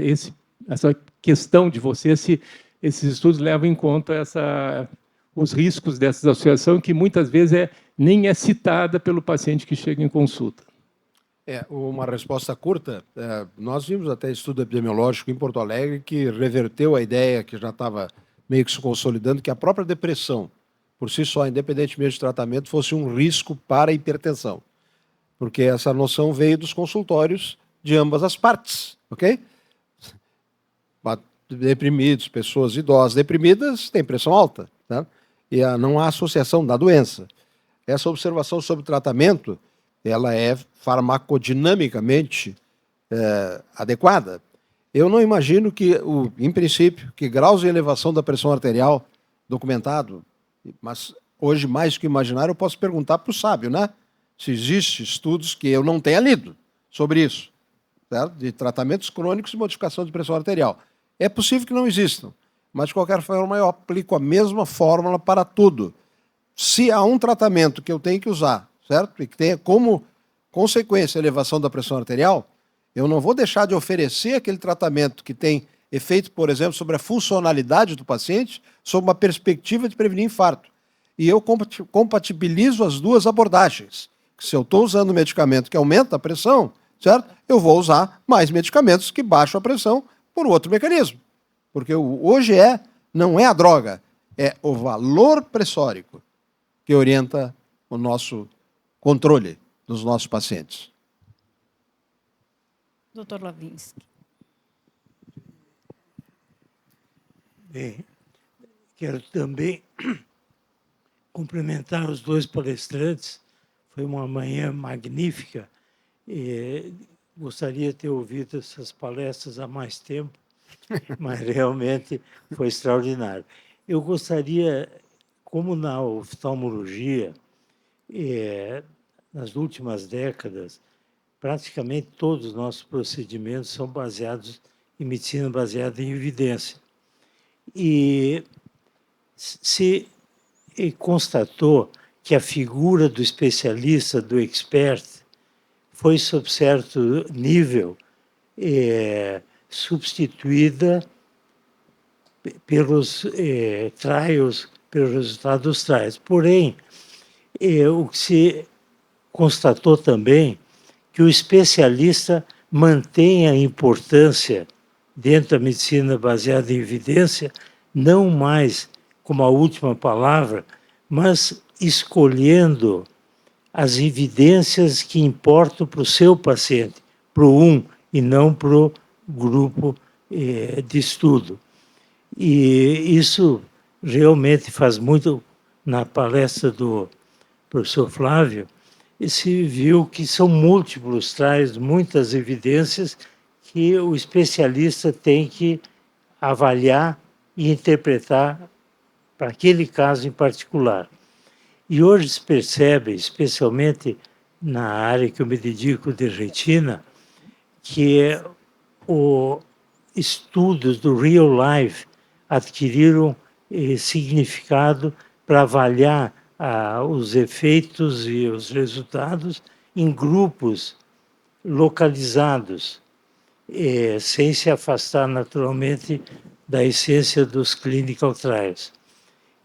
Speaker 11: essa questão de você, se esses estudos levam em conta os riscos dessas associações, que muitas vezes nem é citada pelo paciente que chega em consulta.
Speaker 2: Uma resposta curta. Nós vimos até estudo epidemiológico em Porto Alegre que reverteu a ideia que já estava meio que se consolidando, que a própria depressão, por si só, independentemente do tratamento, fosse um risco para a hipertensão. Porque essa noção veio dos consultórios de ambas as partes, ok? Deprimidos, pessoas idosas deprimidas têm pressão alta, tá? E não há associação da doença. Essa observação sobre o tratamento, ela é farmacodinamicamente adequada. Eu não imagino que, em princípio, que graus de elevação da pressão arterial documentado, mas hoje, mais do que imaginar, eu posso perguntar para o sábio, né? Se existem estudos que eu não tenha lido sobre isso, certo? De tratamentos crônicos e modificação de pressão arterial. É possível que não existam, mas, de qualquer forma, eu aplico a mesma fórmula para tudo. Se há um tratamento que eu tenho que usar, certo? E que tenha como consequência a elevação da pressão arterial, eu não vou deixar de oferecer aquele tratamento que tem efeito, por exemplo, sobre a funcionalidade do paciente, sob uma perspectiva de prevenir infarto. E eu compatibilizo as duas abordagens. Se eu estou usando um medicamento que aumenta a pressão, certo? Eu vou usar mais medicamentos que baixam a pressão por outro mecanismo. Porque hoje não é a droga, é o valor pressórico que orienta o nosso controle dos nossos pacientes.
Speaker 1: Dr. Lavinsky.
Speaker 12: Bem, quero também cumprimentar os dois palestrantes. Foi uma manhã magnífica. Gostaria de ter ouvido essas palestras há mais tempo, mas realmente foi extraordinário. Eu gostaria, como na oftalmologia, nas últimas décadas, praticamente todos os nossos procedimentos são baseados em medicina baseada em evidência. E se constatou que a figura do especialista, do expert, foi, sob certo nível, substituída pelos trials, pelos resultados dos trials. Porém, o que se constatou também que o especialista mantém a importância dentro da medicina baseada em evidência, não mais como a última palavra, mas escolhendo as evidências que importam para o seu paciente, para o e não para o grupo de estudo. E isso realmente faz muito, na palestra do professor Flávio, se viu que são múltiplos, traz muitas evidências que o especialista tem que avaliar e interpretar para aquele caso em particular. E hoje se percebe, especialmente na área que eu me dedico de retina, que os estudos do real life adquiriram significado para avaliar os efeitos e os resultados em grupos localizados, sem se afastar naturalmente da essência dos clinical trials.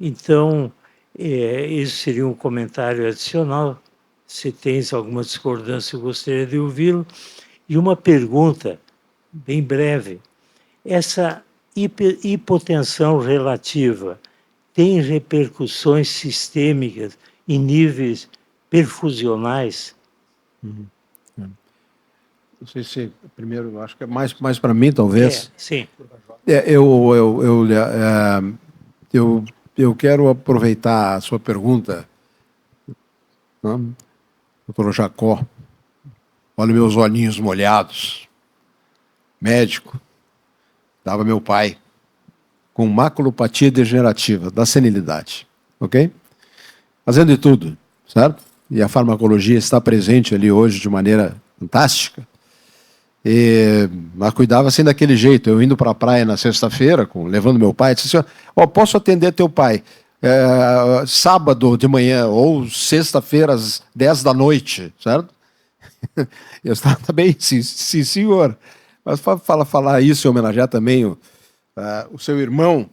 Speaker 12: Então, isso seria um comentário adicional. Se tens alguma discordância, eu gostaria de ouvi-lo. E uma pergunta, bem breve. Essa hipotensão relativa tem repercussões sistêmicas em níveis perfusionais?
Speaker 2: Não sei se, primeiro, acho que é mais para mim, talvez.
Speaker 12: Sim.
Speaker 2: Eu quero aproveitar a sua pergunta, né? Doutor Jacó. Olha meus olhinhos molhados. Médico. Dava meu pai com maculopatia degenerativa da senilidade, ok? Fazendo de tudo, certo? E a farmacologia está presente ali hoje de maneira fantástica. Mas cuidava assim daquele jeito. Eu indo para a praia na sexta-feira, levando meu pai, disse assim, posso atender teu pai sábado de manhã ou sexta-feira às 10 da noite, certo? Eu estava bem, sim, senhor. Mas falar isso e homenagear também o seu irmão.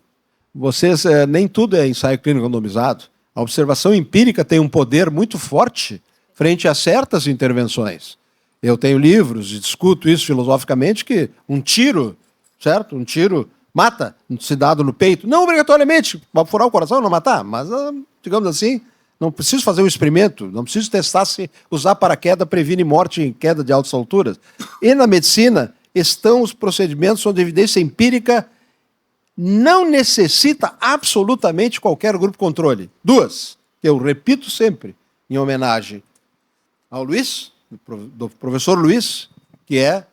Speaker 2: Vocês, nem tudo é ensaio clínico randomizado. A observação empírica tem um poder muito forte frente a certas intervenções. Eu tenho livros e discuto isso filosoficamente, que um tiro, certo? Um tiro mata, se dado no peito. Não obrigatoriamente, para furar o coração não matar, mas, digamos assim, não preciso fazer um experimento, não preciso testar se usar paraquedas previne morte em queda de altas alturas. E na medicina estão os procedimentos onde a evidência empírica não necessita absolutamente qualquer grupo controle. Duas, que eu repito sempre, em homenagem ao Luiz, do professor Luiz, que é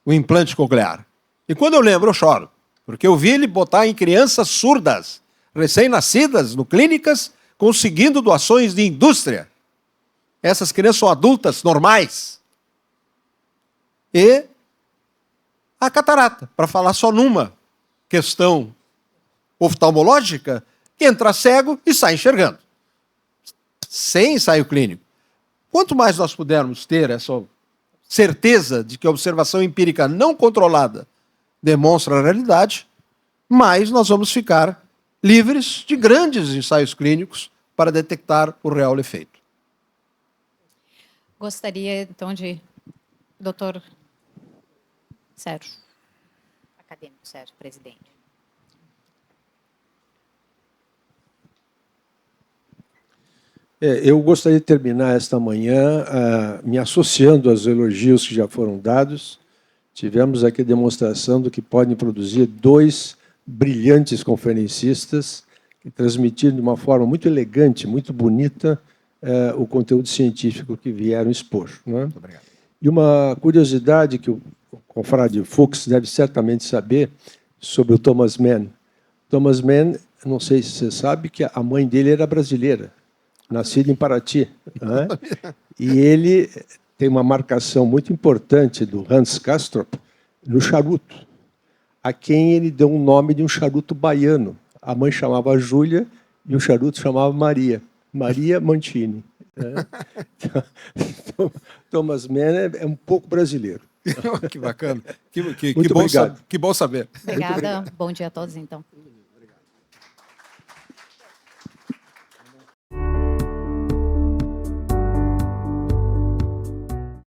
Speaker 2: o implante coclear. E quando eu lembro, eu choro, porque eu vi ele botar em crianças surdas, recém-nascidas, no clínicas, conseguindo doações de indústria. Essas crianças são adultas, normais. E a catarata, para falar só numa questão oftalmológica, que entra cego e sai enxergando. Sem ensaio clínico. Quanto mais nós pudermos ter essa certeza de que a observação empírica não controlada demonstra a realidade, mais nós vamos ficar livres de grandes ensaios clínicos para detectar o real efeito.
Speaker 1: Gostaria, então, de... Doutor Sérgio, acadêmico Sérgio, presidente.
Speaker 13: Eu gostaria de terminar esta manhã me associando aos elogios que já foram dados. Tivemos aqui a demonstração do que podem produzir dois brilhantes conferencistas que transmitiram de uma forma muito elegante, muito bonita, o conteúdo científico que vieram expor. Não é? Muito obrigado. E uma curiosidade que o confrade Fuchs deve certamente saber sobre o Thomas Mann. Thomas Mann, não sei se você sabe, que a mãe dele era brasileira, nascida em Paraty. Né? E ele tem uma marcação muito importante do Hans Castorp no charuto, a quem ele deu o nome de um charuto baiano. A mãe chamava Júlia e o charuto chamava Maria. Maria Mantini. Então, Thomas Mann é um pouco brasileiro.
Speaker 2: Que bacana.
Speaker 13: Que bom
Speaker 2: que bom saber.
Speaker 1: Obrigada. Bom dia a todos, então.